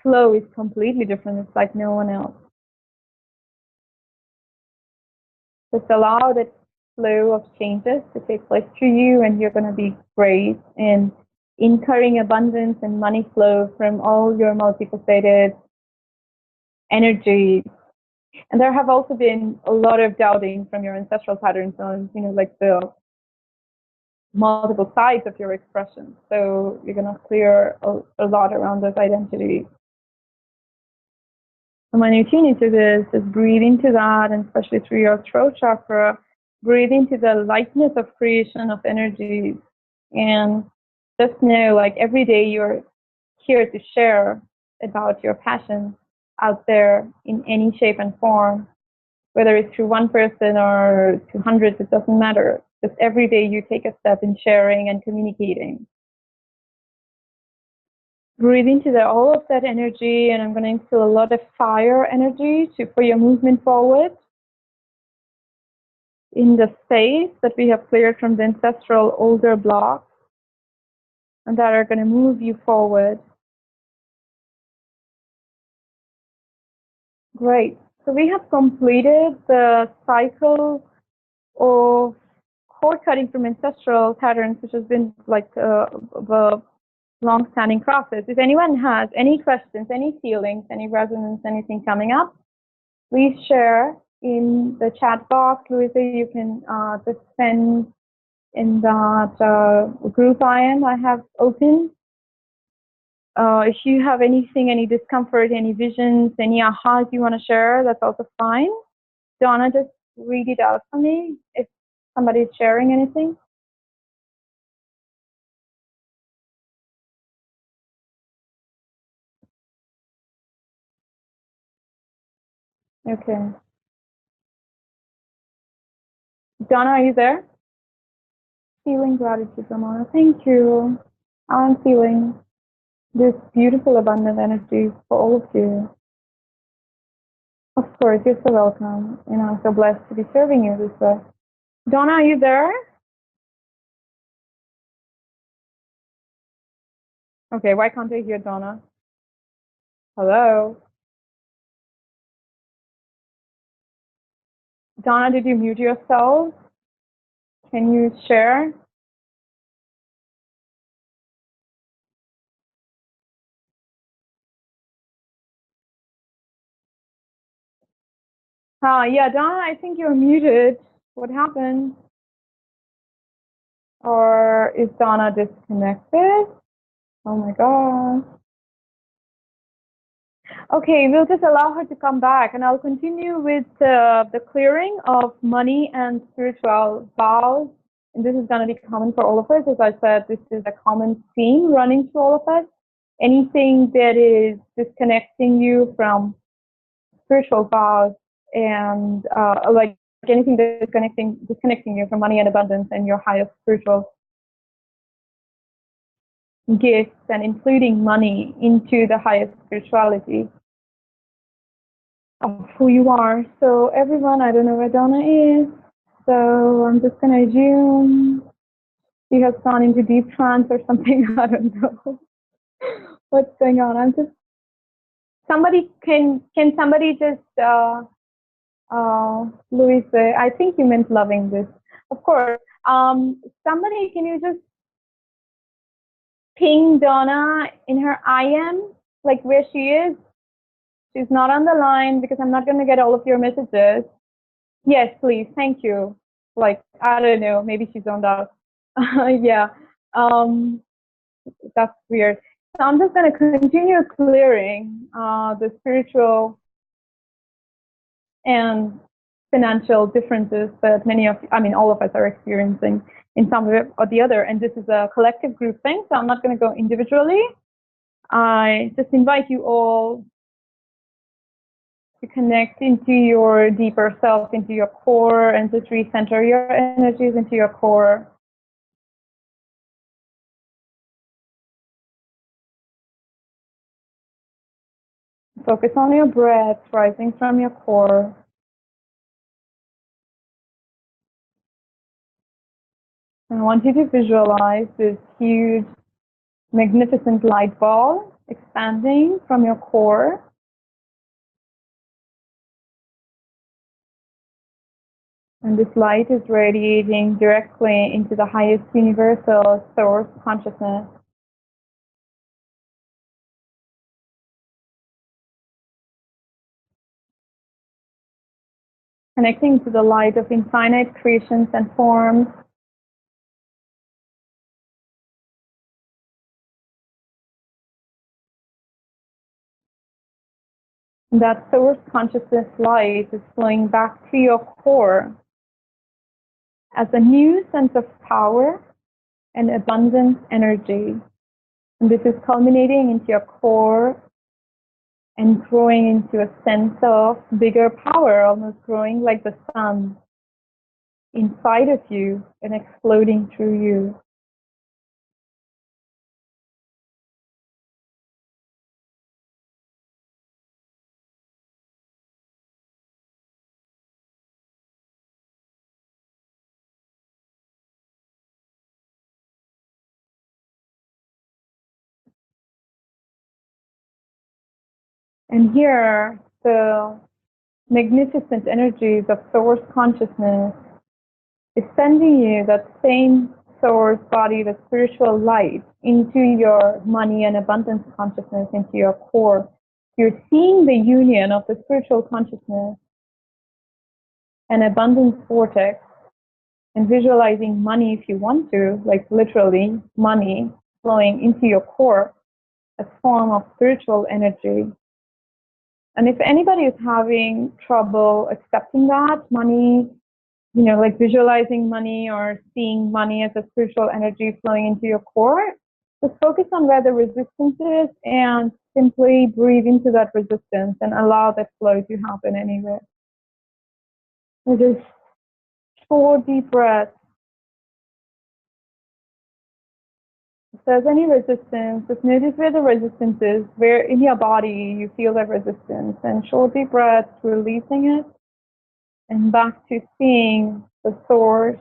flow is completely different. It's like no one else. Just allow that flow of changes to take place through you, and you're going to be great in incurring abundance and money flow from all your multifaceted energies. And there have also been a lot of doubting from your ancestral patterns on, you know, like the multiple sides of your expression. So you're going to clear a lot around those identities. And when you tune into this, just breathe into that, and especially through your throat chakra, breathe into the lightness of creation of energy. And just know, like, every day you're here to share about your passion out there in any shape and form, whether it's through one person or to hundreds, it doesn't matter. Just every day you take a step in sharing and communicating. Breathe into all of that energy, and I'm going to instill a lot of fire energy for your movement forward in the space that we have cleared from the ancestral older blocks, and that are going to move you forward. Great. So we have completed the cycle of cord cutting from ancestral patterns, which has been like a long-standing process. If anyone has any questions, any feelings, any resonance, anything coming up, please share in the chat box. Louisa, you can just send in that group I have open. If you have anything, any discomfort, any visions, any ahas you want to share, that's also fine. Donna, just read it out for me if somebody's sharing anything. Okay. Donna, are you there? Feeling gratitude, Ramona. Thank you. I'm feeling this beautiful, abundant energy for all of you. Of course, you're so welcome. And I'm so blessed to be serving you this way. Donna, are you there? Okay, why can't I hear Donna? Hello? Donna, did you mute yourself? Can you share? Yeah, Donna, I think you're muted. What happened? Or is Donna disconnected? Oh my God. Okay, we'll just allow her to come back, and I'll continue with the clearing of money and spiritual vows. And this is going to be common for all of us. As I said, this is a common theme running through all of us. Anything that is disconnecting you from spiritual vows, and like anything that is disconnecting you from money and abundance and your highest spiritual gifts, and including money into the highest spirituality of who you are. So everyone, I don't know where Donna is, so I'm just gonna assume she has gone into deep trance or something. I don't know what's going on. I'm just can somebody just Louise, I think you meant loving this. Of course. Somebody, can you just ping Donna in her IM, like where she is? She's not on the line because I'm not going to get all of your messages. Yes, please. Thank you. Like, I don't know. Maybe she's on that. Yeah. That's weird. So I'm just going to continue clearing the spiritual and financial differences that all of us are experiencing in some way or the other. And this is a collective group thing, so I'm not going to go individually. I just invite you all to connect into your deeper self, into your core, and just recenter your energies into your core. Focus on your breath rising from your core. And I want you to visualize this huge, magnificent light ball expanding from your core. And this light is radiating directly into the highest universal source consciousness. Connecting to the light of infinite creations and forms. And that source consciousness light is flowing back to your core as a new sense of power and abundant energy. And this is culminating into your core and growing into a sense of bigger power, almost growing like the sun inside of you and exploding through you. And here, the magnificent energies of source consciousness is sending you that same source body, the spiritual light, into your money and abundance consciousness, into your core. You're seeing the union of the spiritual consciousness and abundance vortex, and visualizing money if you want to, like literally money flowing into your core as form of spiritual energy. And if anybody is having trouble accepting that money, you know, like visualizing money or seeing money as a spiritual energy flowing into your core, just focus on where the resistance is and simply breathe into that resistance and allow that flow to happen anyway. So just 4 deep breaths. If there's any resistance, just notice where the resistance is, where in your body you feel that resistance, and short deep breaths, releasing it, and back to seeing the source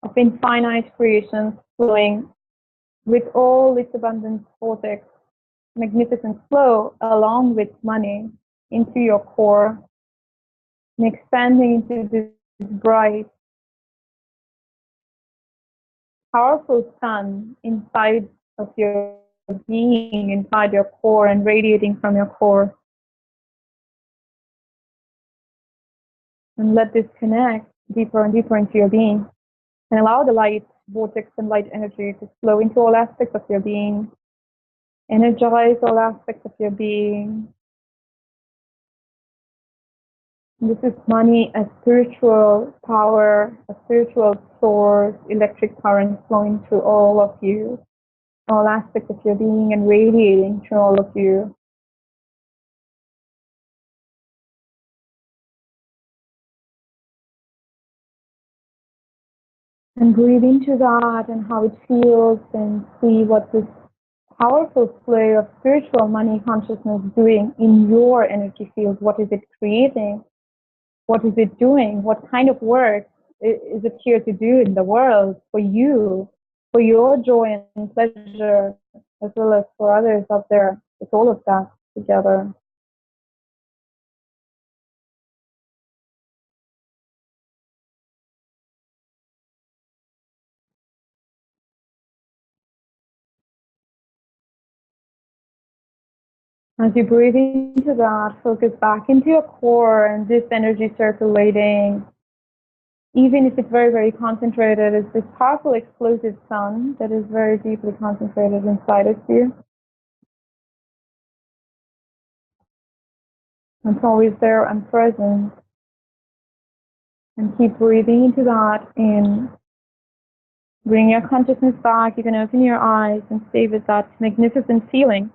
of infinite creations flowing with all its abundance vortex, magnificent flow along with money into your core and expanding into this bright, powerful sun inside of your being, inside your core, and radiating from your core. And let this connect deeper and deeper into your being. And allow the light vortex and light energy to flow into all aspects of your being. Energize all aspects of your being. And this is money as spiritual power, a spiritual source, electric current flowing through all of you, all aspects of your being, and radiating through all of you. And breathe into that and how it feels, and see what this powerful flow of spiritual money consciousness is doing in your energy field. What is it creating? What is it doing? What kind of work is it here to do in the world for you, for your joy and pleasure, as well as for others out there? It's all of that together. As you breathe into that, focus back into your core and this energy circulating, even if it's very, very concentrated, is this powerful explosive sun that is very deeply concentrated inside of you. It's always there and present. And keep breathing into that and bring your consciousness back. You can open your eyes and stay with that magnificent feeling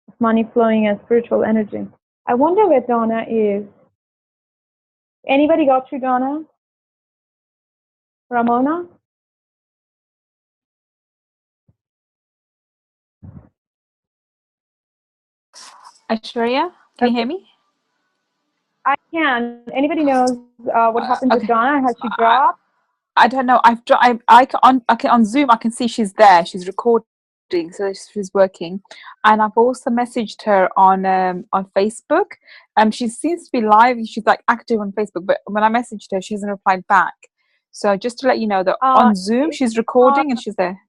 of money flowing as spiritual energy. I wonder where Donna is. Anybody got through Donna? Ramona? Aishwarya, can you hear me? I can. Anybody knows what happened Okay. to Donna? Has she dropped? I don't know. On Zoom I can see she's there. She's recording, so she's working. And I've also messaged her on Facebook. She seems to be live. She's like active on Facebook, but when I messaged her, she hasn't replied back. So just to let you know that on Zoom she's recording and she's there.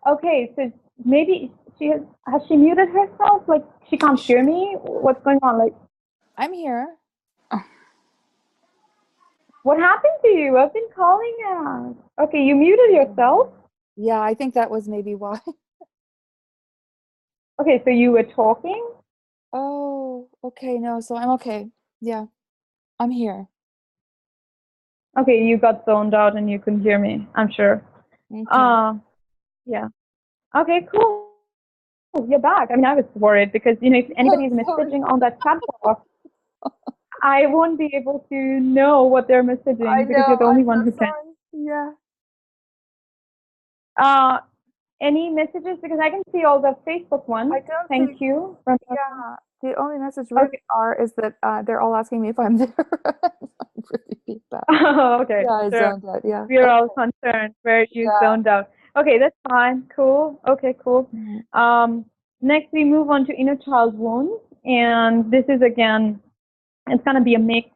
Okay, so maybe has she muted herself? Like she can't hear me? What's going on? Like I'm here. what happened to you? I've been calling her. Okay, you muted yourself? Yeah, I think that was maybe why. Okay, so you were talking? Oh, okay, no, so I'm okay. Yeah, I'm here. Okay, you got zoned out and you couldn't hear me, I'm sure. Okay. Yeah. Okay, cool. You're back. I mean, I was worried because, if anybody's messaging on that chat box, I won't be able to know what they're messaging because you're the only one who can. Yeah. Any messages? Because I can see all the Facebook ones. I don't Thank see- you. Yeah. The only message really is that they're all asking me if I'm there. I'm really bad. Okay. Yeah, I sure. zoned out. Yeah. We're all concerned where you zoned out. Okay, that's fine. Cool. Okay, cool. Next, we move on to inner child wounds. And this is, again, it's going to be a mix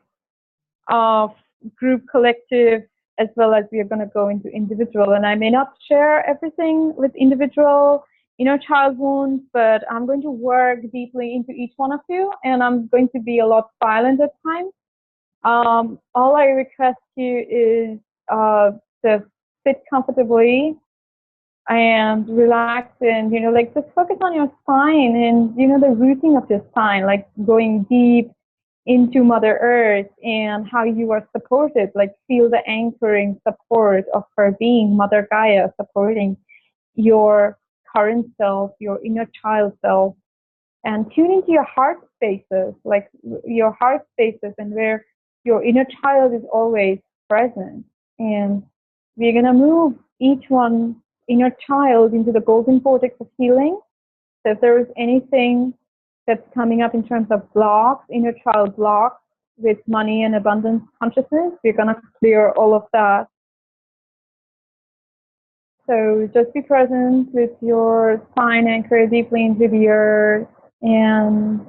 of group, collective, as well as we are going to go into individual. And I may not share everything with individual inner child wounds, but I'm going to work deeply into each one of you, and I'm going to be a lot silent at times. All I request you is to sit comfortably and relax and, like just focus on your spine and, the rooting of your spine, like going deep into Mother Earth and how you are supported, like feel the anchoring support of her being, Mother Gaia, supporting your current self, your inner child self, and tune into your heart spaces, like your heart spaces and where your inner child is always present. And we're going to move each one inner child into the golden vortex of healing. So if there is anything that's coming up in terms of blocks, inner child blocks with money and abundance consciousness, we're going to clear all of that. So just be present with your spine anchored deeply into the earth and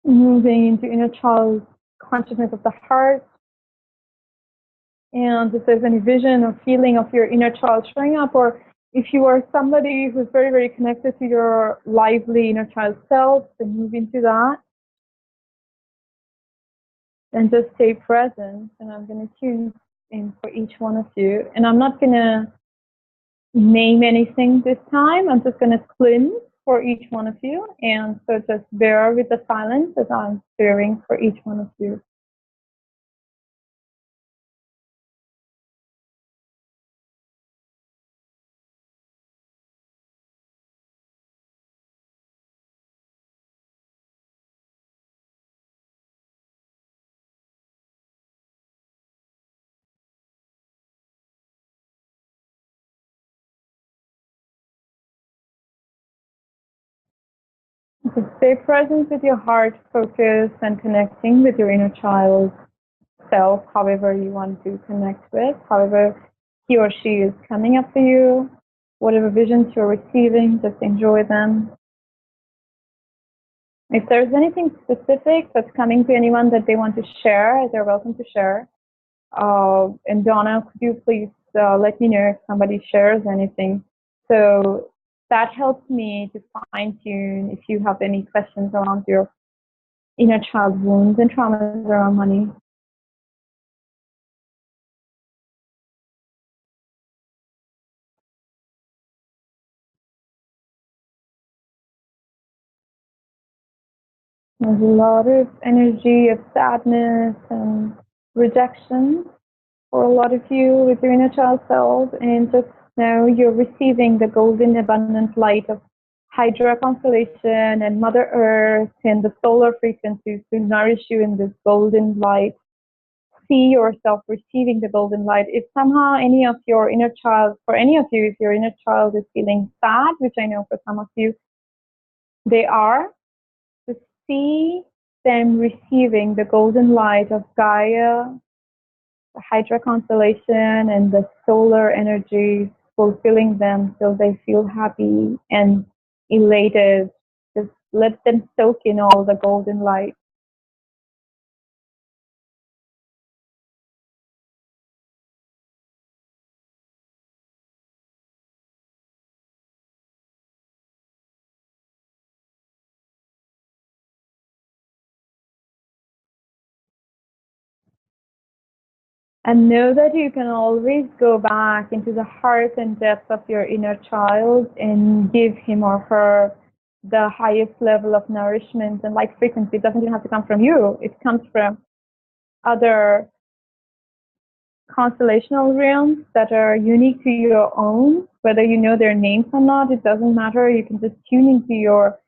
moving into inner child consciousness of the heart. And if there's any vision or feeling of your inner child showing up, or if you are somebody who's very, very connected to your lively inner child self, then move into that. And just stay present. And I'm going to tune in for each one of you. And I'm not going to name anything this time. I'm just going to cleanse for each one of you. And so just bear with the silence as I'm clearing for each one of you. So stay present with your heart focus and connecting with your inner child self, however you want to connect with, however he or she is coming up for you, whatever visions you're receiving, just enjoy them. If there's anything specific that's coming to anyone that they want to share, they're welcome to share. And Donna, could you please let me know if somebody shares anything? So that helps me to fine tune if you have any questions around your inner child wounds and traumas around money. There's a lot of energy of sadness and rejection for a lot of you with your inner child self, and just know you're receiving the golden abundant light of Hydra constellation and Mother Earth and the solar frequencies to nourish you in this golden light. See yourself receiving the golden light. If somehow any of your inner child, for any of you, if your inner child is feeling sad, which I know for some of you they are, just see them receiving the golden light of Gaia, the Hydra constellation, and the solar energy fulfilling them till they feel happy and elated. Just let them soak in all the golden light. And know that you can always go back into the heart and depth of your inner child and give him or her the highest level of nourishment and light frequency. It doesn't even have to come from you. It comes from other constellational realms that are unique to your own. Whether you know their names or not, it doesn't matter. You can just tune into your,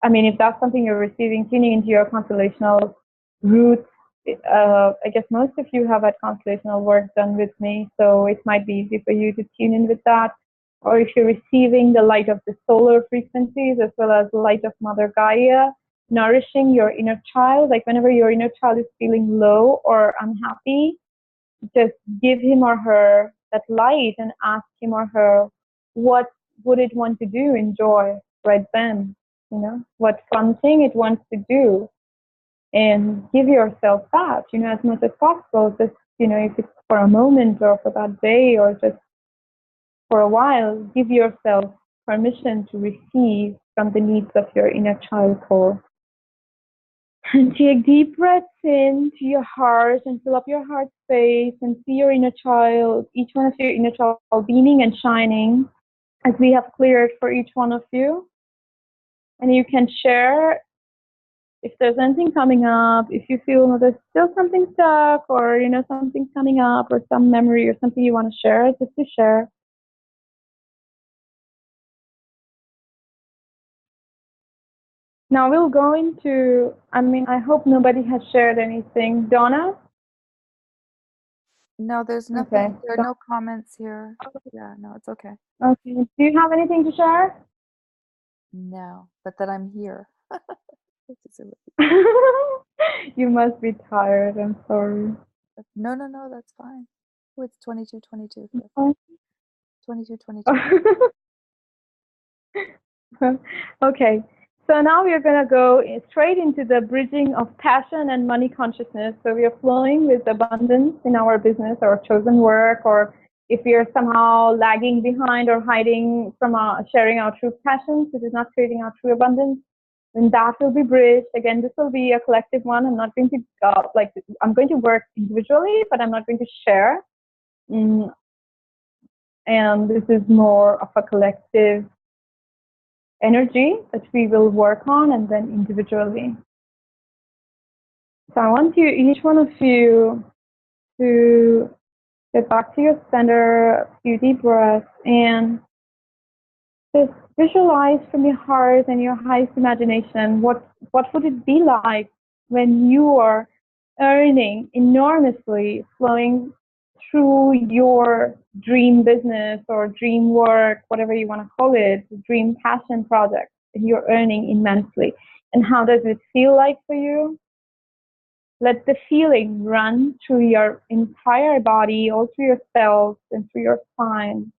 I mean, if that's something you're receiving, tuning into your constellational roots. I guess most of you have had constellational work done with me, so it might be easy for you to tune in with that. Or if you're receiving the light of the solar frequencies as well as the light of Mother Gaia, nourishing your inner child, like whenever your inner child is feeling low or unhappy, just give him or her that light and ask him or her what would it want to do, enjoy right then, what fun thing it wants to do, and give yourself that, as much as possible. Just, if it's for a moment or for that day or just for a while, give yourself permission to receive from the needs of your inner child core. And take deep breaths in to your heart and fill up your heart space and see your inner child, each one of your inner child beaming and shining as we have cleared for each one of you. And you can share if there's anything coming up, if you feel there's still something stuck or, something's coming up or some memory or something you want to share, just to share. Now we'll go into, I hope nobody has shared anything. Donna? No, there's nothing. Okay. There are no comments here. Yeah, no, it's okay. Okay. Do you have anything to share? No, but that I'm here. You must be tired. I'm sorry. No, that's fine. Oh, it's 22:22. 22:22. Okay. So now we are going to go straight into the bridging of passion and money consciousness. So we are flowing with abundance in our business or chosen work, or if we are somehow lagging behind or hiding from sharing our true passions, which is not creating our true abundance, then that will be bridged. Again, this will be a collective one. I'm not going to I'm going to work individually, but I'm not going to share. And this is more of a collective energy that we will work on, and then individually. So I want you, each one of you, to get back to your center, a few deep breaths, and just visualize from your heart and your highest imagination what would it be like when you are earning enormously, flowing through your dream business or dream work, whatever you want to call it, dream passion project, and you're earning immensely. And how does it feel like for you? Let the feeling run through your entire body, all through your cells and through your spine.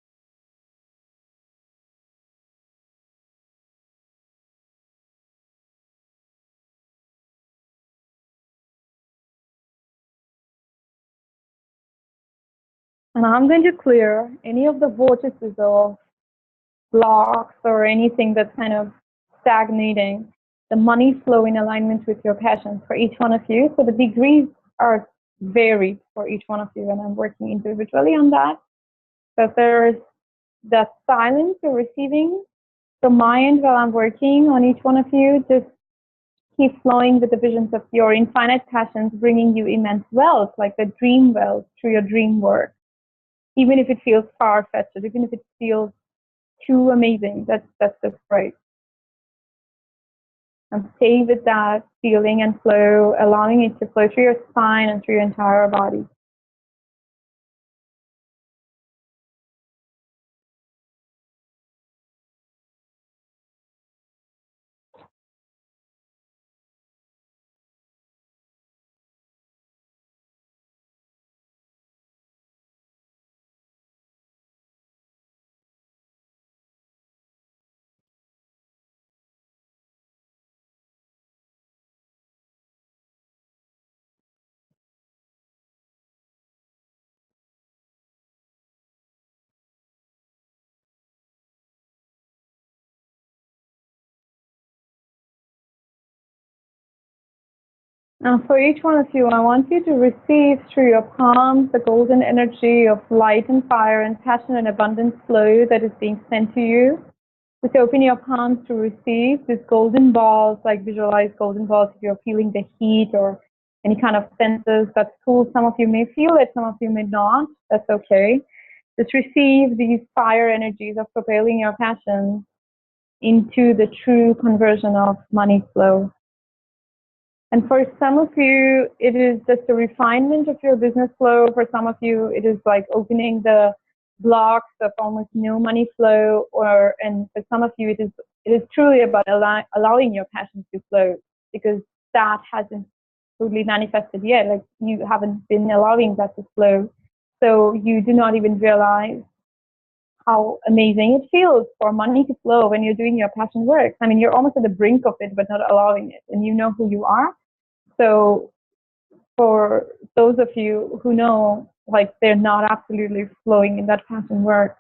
And I'm going to clear any of the vortices of blocks or anything that's kind of stagnating the money flow in alignment with your passions for each one of you. So the degrees are varied for each one of you, and I'm working individually on that. So if there's that silence you're receiving from my end while I'm working on each one of you, just keep flowing with the visions of your infinite passions, bringing you immense wealth, like the dream wealth through your dream work. Even if it feels far-fetched, even if it feels too amazing, that's just great. And stay with that feeling and flow, allowing it to flow through your spine and through your entire body. Now, for each one of you, I want you to receive through your palms the golden energy of light and fire and passion and abundance flow that is being sent to you. Just open your palms to receive these golden balls, like visualize golden balls if you're feeling the heat or any kind of senses. That's cool. Some of you may feel it, some of you may not. That's okay. Just receive these fire energies of propelling your passion into the true conversion of money flow. And for some of you, it is just a refinement of your business flow. For some of you, it is like opening the blocks of almost no money flow. And for some of you, it is truly about allowing your passion to flow, because that hasn't totally manifested yet. Like, you haven't been allowing that to flow. So you do not even realize how amazing it feels for money to flow when you're doing your passion work. I mean, you're almost at the brink of it, but not allowing it. And you know who you are. So for those of you who know, like, they're not absolutely flowing in that passion work,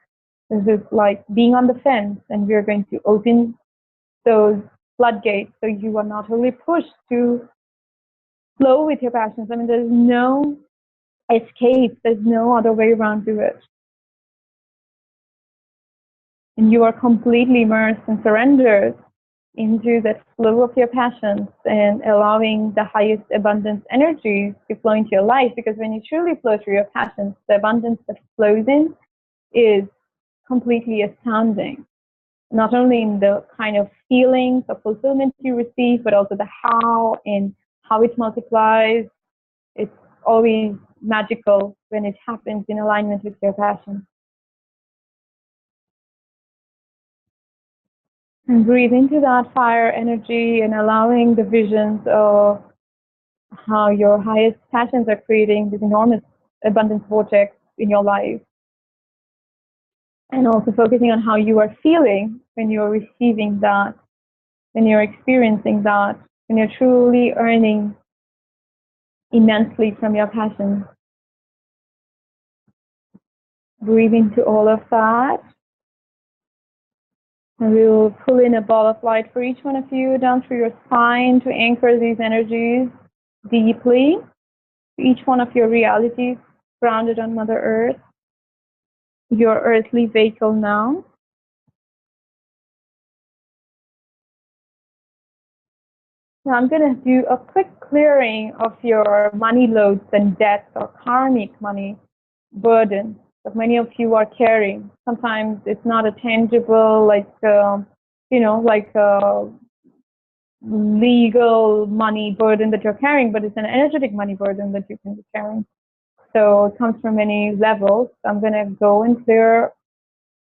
this is like being on the fence, and we're going to open those floodgates so you are not only pushed to flow with your passions. I mean, there's no escape. There's no other way around to it. And you are completely immersed and surrendered into that flow of your passions and allowing the highest abundance energies to flow into your life. Because when you truly flow through your passions, the abundance that flows in is completely astounding. Not only in the kind of feelings of fulfillment you receive, but also the how and how it multiplies. It's always magical when it happens in alignment with your passion. And breathe into that fire energy and allowing the visions of how your highest passions are creating this enormous abundance vortex in your life. And also focusing on how you are feeling when you're receiving that, when you're experiencing that, when you're truly earning immensely from your passion. Breathe into all of that. And we will pull in a ball of light for each one of you down through your spine to anchor these energies deeply. Each one of your realities grounded on Mother Earth, your earthly vehicle now. Now I'm going to do a quick clearing of your money loads and debts or karmic money burden that many of you are carrying. Sometimes it's not a tangible, like, legal money burden that you're carrying, but it's an energetic money burden that you can be carrying. So it comes from many levels. I'm going to go and clear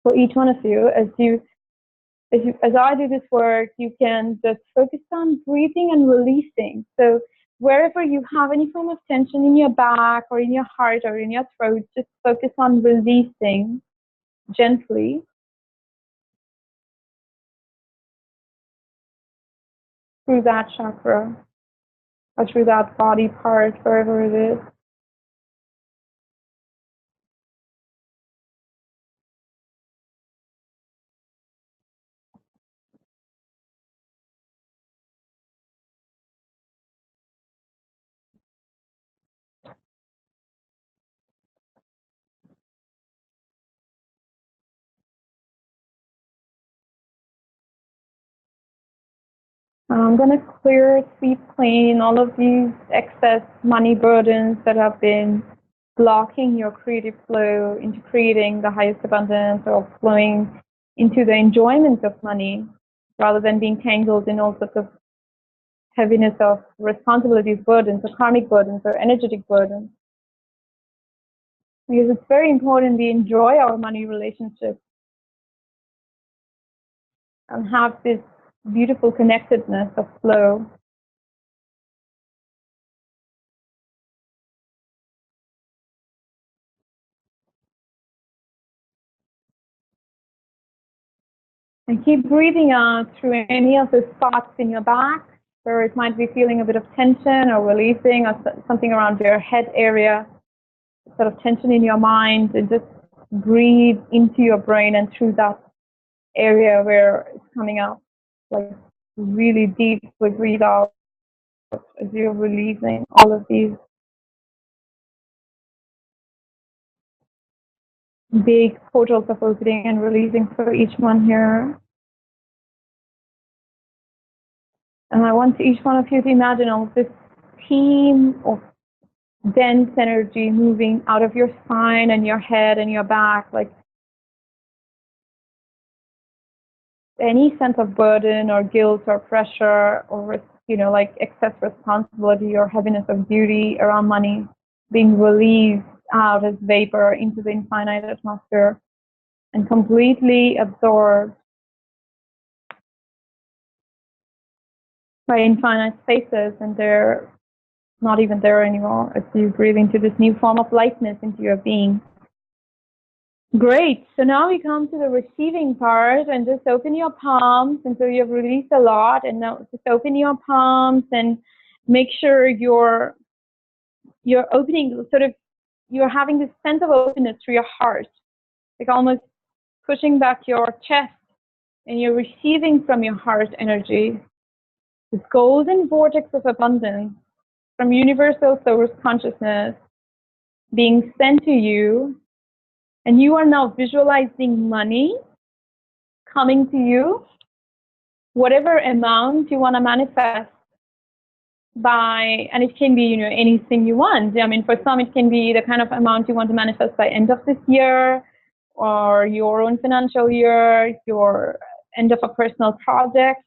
for each one of you. As I do this work, you can just focus on breathing and releasing. So wherever you have any form of tension in your back or in your heart or in your throat, just focus on releasing gently. Through that chakra or through that body part, wherever it is. I'm going to clear, sweep clean all of these excess money burdens that have been blocking your creative flow into creating the highest abundance or flowing into the enjoyment of money rather than being tangled in all sorts of heaviness of responsibilities, burdens, or karmic burdens, or energetic burdens. Because it's very important we enjoy our money relationships and have this beautiful connectedness of flow. And keep breathing out through any of the spots in your back where it might be feeling a bit of tension or releasing, or something around your head area, sort of tension in your mind, and just breathe into your brain and through that area where it's coming out. Like, really deeply breathe out. as you're releasing all of these big portals of opening and releasing for each one here. And I want each one of you to imagine all this team of dense energy moving out of your spine and your head and your back, like any sense of burden or guilt or pressure or, like excess responsibility or heaviness of duty around money being released out as vapor into the infinite atmosphere and completely absorbed by infinite spaces, and they're not even there anymore as you breathe into this new form of lightness into your being. Great. So now we come to the receiving part, and just open your palms. And so you've released a lot, and now just open your palms and make sure you're opening, sort of, you're having this sense of openness through your heart, like almost pushing back your chest, and you're receiving from your heart energy, this golden vortex of abundance from universal source consciousness being sent to you. And you are now visualizing money coming to you, whatever amount you want to manifest by, and it can be, anything you want. I mean, for some, it can be the kind of amount you want to manifest by end of this year, or your own financial year, your end of a personal project,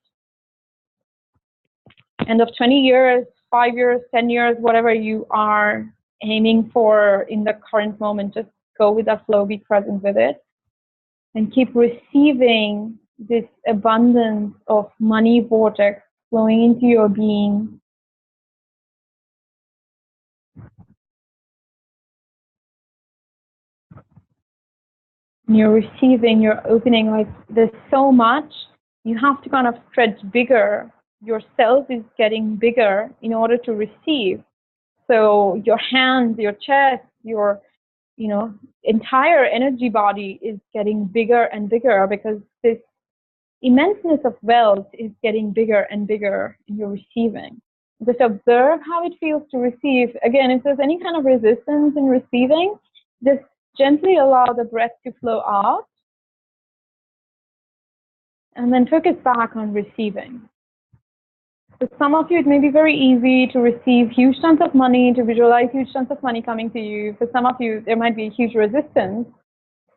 end of 20 years, 5 years, 10 years, whatever you are aiming for in the current moment. Just go with that flow, be present with it, and keep receiving this abundance of money vortex flowing into your being. You're receiving, you're opening, like there's so much. You have to kind of stretch bigger. Yourself is getting bigger in order to receive. So your hands, your chest, your entire energy body is getting bigger and bigger, because this immenseness of wealth is getting bigger and bigger in your receiving. Just observe how it feels to receive. Again, if there's any kind of resistance in receiving, just gently allow the breath to flow out, and then focus back on receiving. For some of you, it may be very easy to receive huge chunks of money, to visualize huge chunks of money coming to you. For some of you, there might be a huge resistance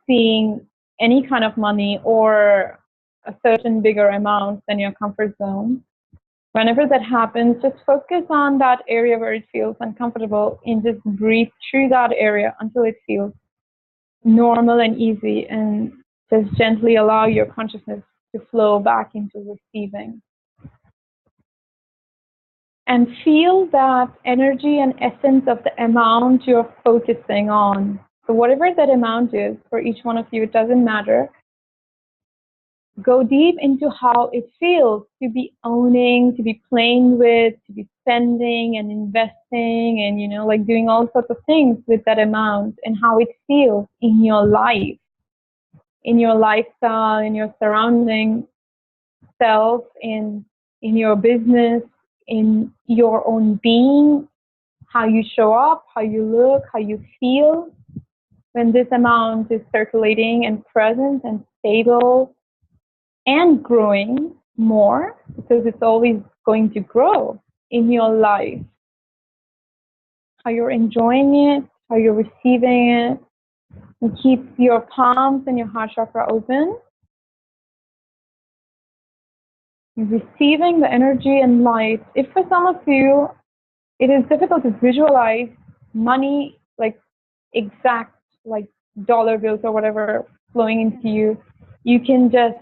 seeing any kind of money or a certain bigger amount than your comfort zone. Whenever that happens, just focus on that area where it feels uncomfortable, and just breathe through that area until it feels normal and easy, and just gently allow your consciousness to flow back into receiving. And feel that energy and essence of the amount you're focusing on. So whatever that amount is for each one of you, it doesn't matter. Go deep into how it feels to be owning, to be playing with, to be spending and investing and, like doing all sorts of things with that amount, and how it feels in your life, in your lifestyle, in your surrounding self, in your business, in your own being, how you show up, how you look, how you feel when this amount is circulating and present and stable and growing more, because it's always going to grow in your life. How you're enjoying it, how you're receiving it, and keep your palms and your heart chakra open. Receiving the energy and light. If for some of you it is difficult to visualize money, like exact, like dollar bills or whatever flowing into you, you can just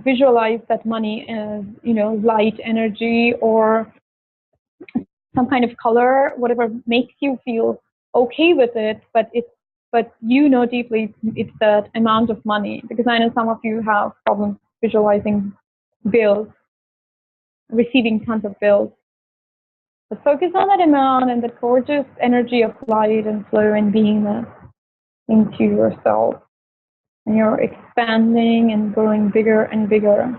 visualize that money as, light energy or some kind of color, whatever makes you feel okay with it, but deeply it's that amount of money, because I know some of you have problems visualizing bills, receiving tons of bills. So focus on that amount and the gorgeous energy of light and flow and beingness into yourself. And you're expanding and growing bigger and bigger.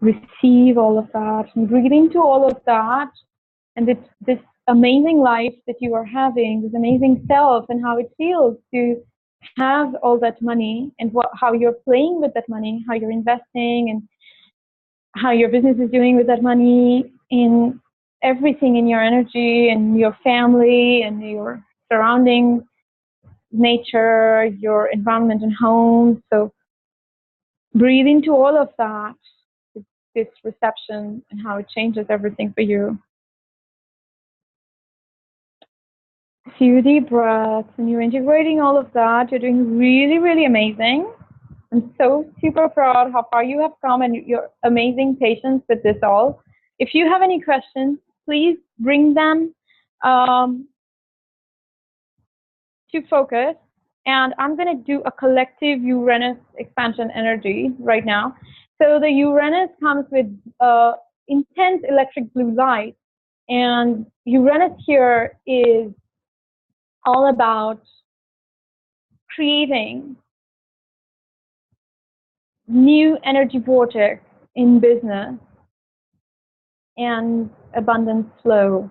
receive all of that and breathe into all of that, and this amazing life that you are having, this amazing self, and how it feels to have all that money, and how you're playing with that money, how you're investing, and how your business is doing with that money, in everything, in your energy and your family and your surroundings, nature, your environment and home. So breathe into all of that, this reception, and how it changes everything for you. Few deep breaths, and you're integrating all of that. You're doing really, really amazing. I'm so super proud how far you have come and your amazing patience with this all. If you have any questions, please bring them to focus. And I'm going to do a collective Uranus expansion energy right now. So the Uranus comes with intense electric blue light. And Uranus here is all about creating new energy vortex in business and abundance flow.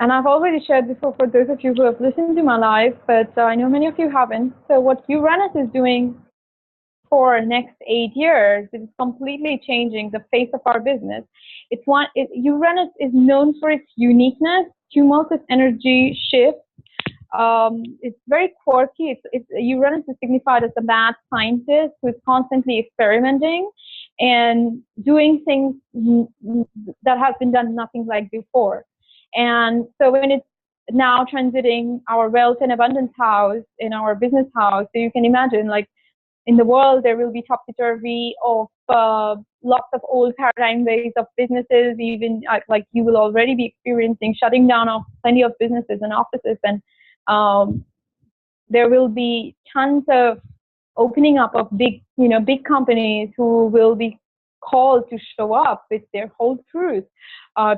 And I've already shared before for those of you who have listened to my live, but I know many of you haven't. So what Uranus is doing for the next 8 years is completely changing the face of our business. Uranus is known for its uniqueness, tumultuous energy shift. It's very quirky. Uranus is signified as a mad scientist who is constantly experimenting and doing things that has been done nothing like before. And so when it's now transiting our wealth and abundance house in our business house, so you can imagine, like, in the world there will be topsy-turvy of lots of old paradigm ways of businesses, even like you will already be experiencing shutting down of plenty of businesses and offices, and there will be tons of opening up of big companies who will be called to show up with their whole truth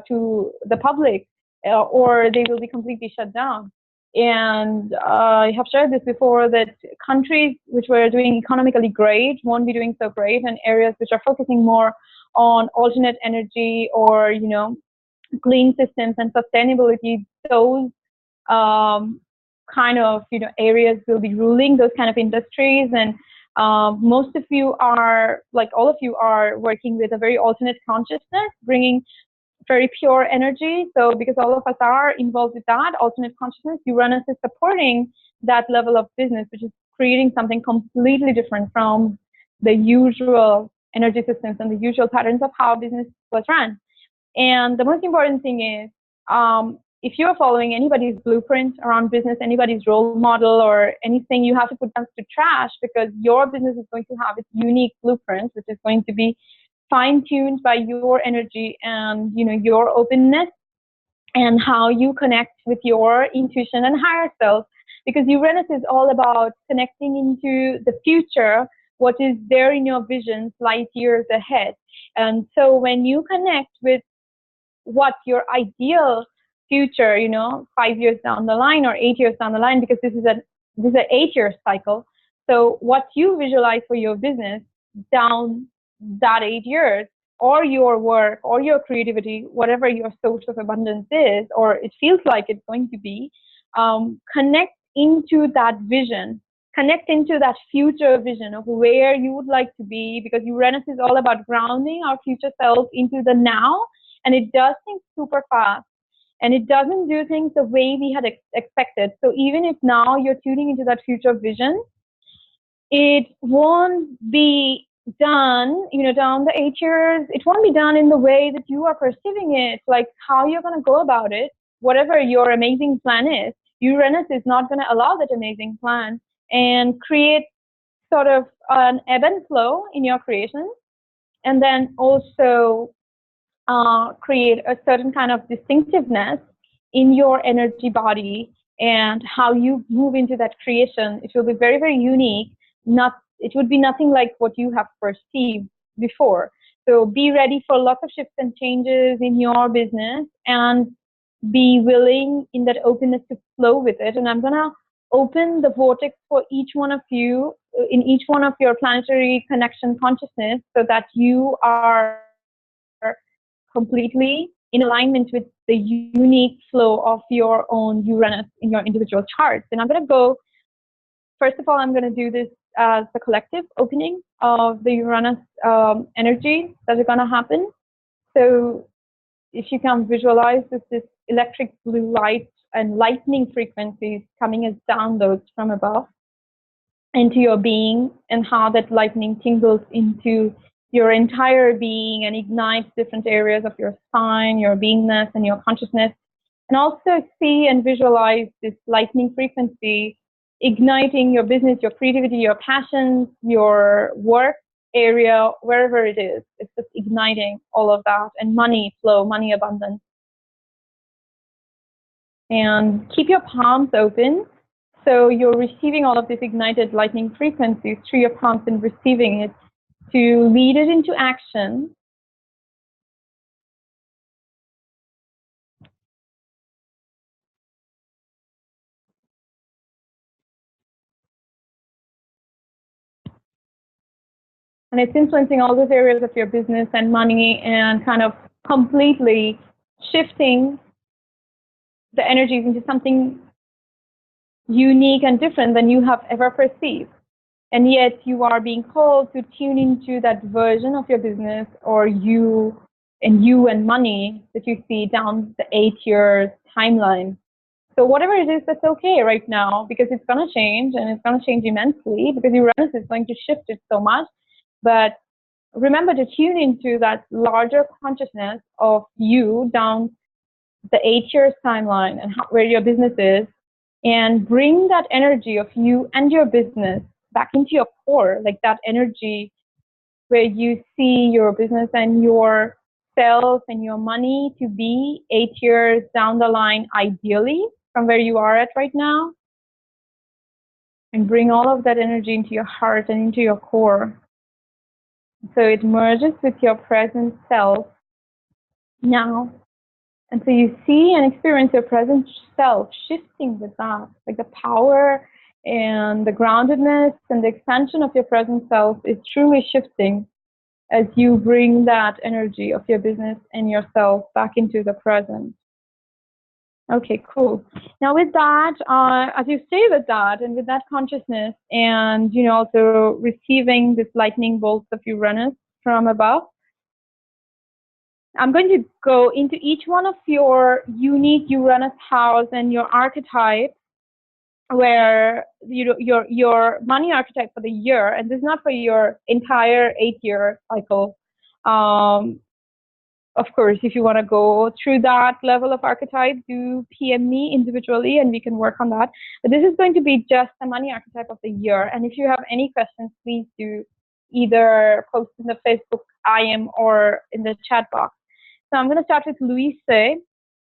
to the public, or they will be completely shut down. And I have shared this before, that countries which were doing economically great won't be doing so great, and areas which are focusing more on alternate energy or clean systems and sustainability, those kind of areas will be ruling, those kind of industries. And most of you are, like all of you, are working with a very alternate consciousness, bringing very pure energy. So because all of us are involved with that alternate consciousness, Uranus is supporting that level of business, which is creating something completely different from the usual energy systems and the usual patterns of how business was run. And the most important thing is, if you're following anybody's blueprint around business, anybody's role model or anything, you have to put them to trash, because your business is going to have its unique blueprint, which is going to be fine-tuned by your energy and your openness and how you connect with your intuition and higher self. Because Uranus is all about connecting into the future, what is there in your visions light years ahead. And so when you connect with what your ideal future, 5 years down the line or 8 years down the line, because this is an 8-year cycle. So what you visualize for your business down that 8 years, or your work or your creativity, whatever your source of abundance is, or it feels like it's going to be, connect into that vision, connect into that future vision of where you would like to be, because Uranus is all about grounding our future self into the now, and it does things super fast. And it doesn't do things the way we had expected. So even if now you're tuning into that future vision, it won't be done, down the 8 years. It won't be done in the way that you are perceiving it, like how you're going to go about it. Whatever your amazing plan is, Uranus is not going to allow that amazing plan and create sort of an ebb and flow in your creations, and then also create a certain kind of distinctiveness in your energy body and how you move into that creation. It will be very, very unique. It would be nothing like what you have perceived before. So be ready for lots of shifts and changes in your business, and be willing in that openness to flow with it. And I'm going to open the vortex for each one of you in each one of your planetary connection consciousness so that you are completely in alignment with the unique flow of your own Uranus in your individual charts. And I'm going to go, first of all, I'm going to do this as the collective opening of the Uranus energy that is going to happen. So if you can visualize this electric blue light and lightning frequencies coming as downloads from above into your being, and how that lightning tingles into your entire being and ignites different areas of your spine, your beingness, and your consciousness. And also see and visualize this lightning frequency igniting your business, your creativity, your passions, your work area, wherever it is. It's just igniting all of that, and money flow, money abundance. And keep your palms open. So you're receiving all of this ignited lightning frequencies through your palms and receiving it to lead it into action. And it's influencing all those areas of your business and money, and kind of completely shifting the energies into something unique and different than you have ever perceived. And yet you are being called to tune into that version of your business, or you and money that you see down the 8 years timeline. So whatever it is, that's okay right now, because it's going to change, and it's going to change immensely, because Uranus is going to shift it so much. But remember to tune into that larger consciousness of you down the 8 years timeline and where your business is, and bring that energy of you and your business back into your core, like that energy where you see your business and your self and your money to be 8 years down the line, ideally, from where you are at right now. And bring all of that energy into your heart and into your core. So it merges with your present self now. And so you see and experience your present self shifting with that, like the power and the groundedness and the expansion of your present self is truly shifting as you bring that energy of your business and yourself back into the present. Okay, cool. Now with that, as you stay with that and with that consciousness, and also receiving this lightning bolts of Uranus from above, I'm going to go into each one of your unique Uranus house and your archetype, where your money archetype for the year, and this is not for your entire 8-year cycle. Of course, if you want to go through that level of archetype, do PM me individually and we can work on that. But this is going to be just the money archetype of the year. And if you have any questions, please do either post in the Facebook IM or in the chat box. So I'm going to start with Louise.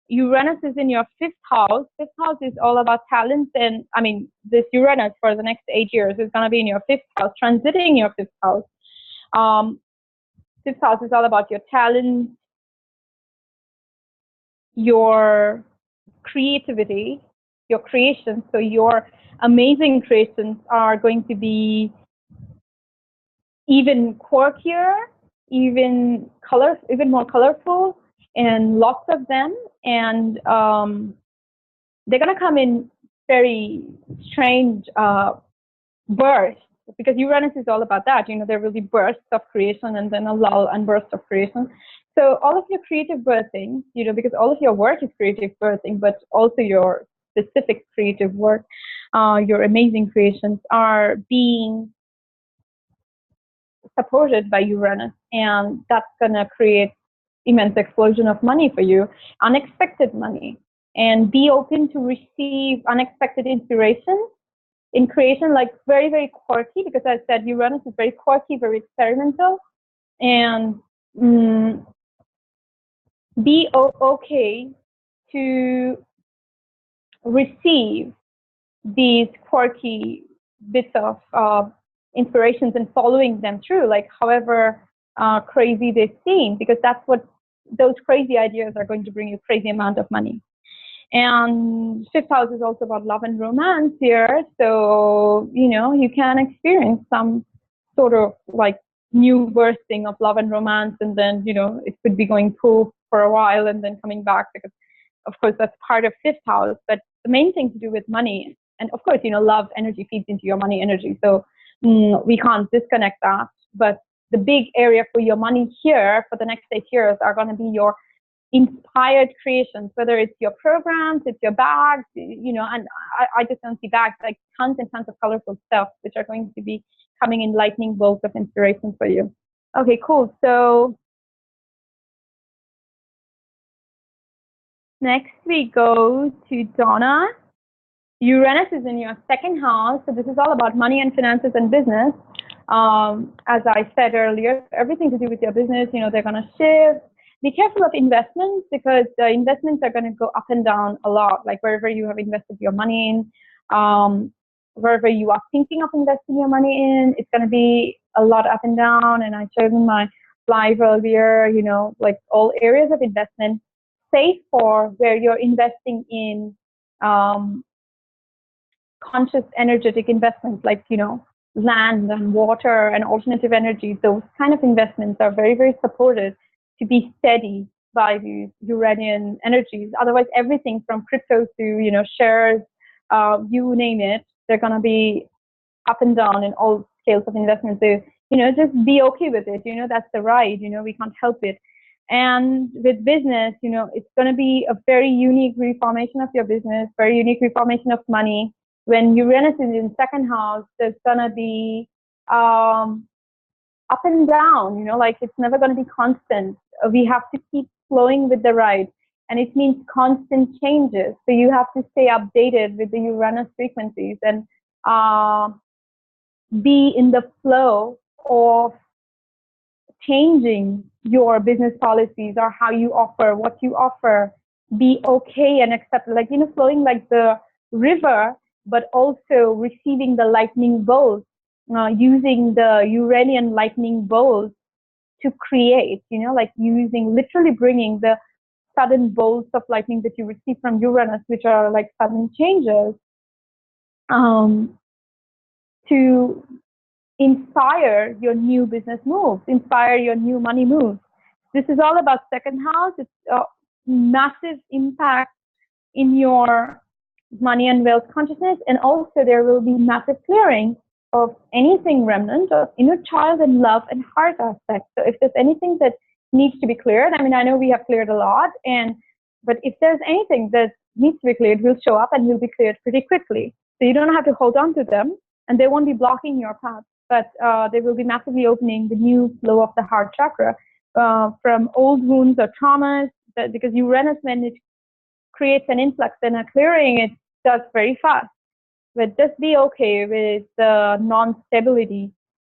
Uranus is in your 5th house. 5th house is all about talent, and this Uranus for the next 8 years is going to be in your 5th house, transiting your 5th house. 5th house is all about your talent, your creativity, your creations. So your amazing creations are going to be even quirkier, even more colorful, and lots of them. And they're going to come in very strange bursts, because Uranus is all about that. There will be bursts of creation and then a lull and burst of creation. So all of your creative birthing, because all of your work is creative birthing, but also your specific creative work, your amazing creations are being supported by Uranus, and that's going to create immense explosion of money for you, unexpected money. And be open to receive unexpected inspiration in creation, like very, very quirky, because I said Uranus is very quirky, very experimental. And be okay to receive these quirky bits of inspirations and following them through, like however crazy they seem, because that's what those crazy ideas are going to bring you crazy amount of money. And fifth house is also about love and romance here. So, you can experience some sort of like new bursting of love and romance, and then, it could be going poof for a while and then coming back, because of course that's part of fifth house. But the main thing to do with money, and of course, love energy feeds into your money energy. So we can't disconnect that. But the big area for your money here for the next 8 years are going to be your inspired creations, whether it's your programs, it's your bags, and I just don't see bags, like tons and tons of colorful stuff, which are going to be coming in lightning bolts of inspiration for you. Okay, cool. So next we go to Donna. Uranus is in your second house, so this is all about money and finances and business. As I said earlier, everything to do with your business, they're going to shift. Be careful of investments, because the investments are going to go up and down a lot, like wherever you have invested your money in, wherever you are thinking of investing your money in, it's going to be a lot up and down. And I showed in my live earlier, like all areas of investment, save for where you're investing in conscious energetic investments, like, land and water and alternative energy. Those kind of investments are very, very supported to be steady by these Uranian energies. Otherwise, everything from crypto to, shares, you name it, they're going to be up and down in all scales of investment. So, just be okay with it. That's the ride, we can't help it. And with business, it's going to be a very unique reformation of your business, very unique reformation of money. When Uranus is in second house, there's going to be up and down, like it's never going to be constant. We have to keep flowing with the ride. And it means constant changes. So you have to stay updated with the Uranus frequencies and be in the flow of changing your business policies or how you offer, what you offer. Be okay and accept, like, flowing like the river, but also receiving the lightning bolts, using the Uranian lightning bolts to create, like literally bringing the sudden bolts of lightning that you receive from Uranus, which are like sudden changes, to inspire your new business moves, inspire your new money moves. This is all about second house. It's a massive impact in your money and wealth consciousness, and also there will be massive clearing of anything remnant of inner child and love and heart aspects. So if there's anything that needs to be cleared, I know we have cleared a lot, but if there's anything that needs to be cleared, will show up and will be cleared pretty quickly. So you don't have to hold on to them, and they won't be blocking your path, but they will be massively opening the new flow of the heart chakra from old wounds or traumas, because Uranus, when it creates an influx and a clearing, it does very fast. But just be okay with the non-stability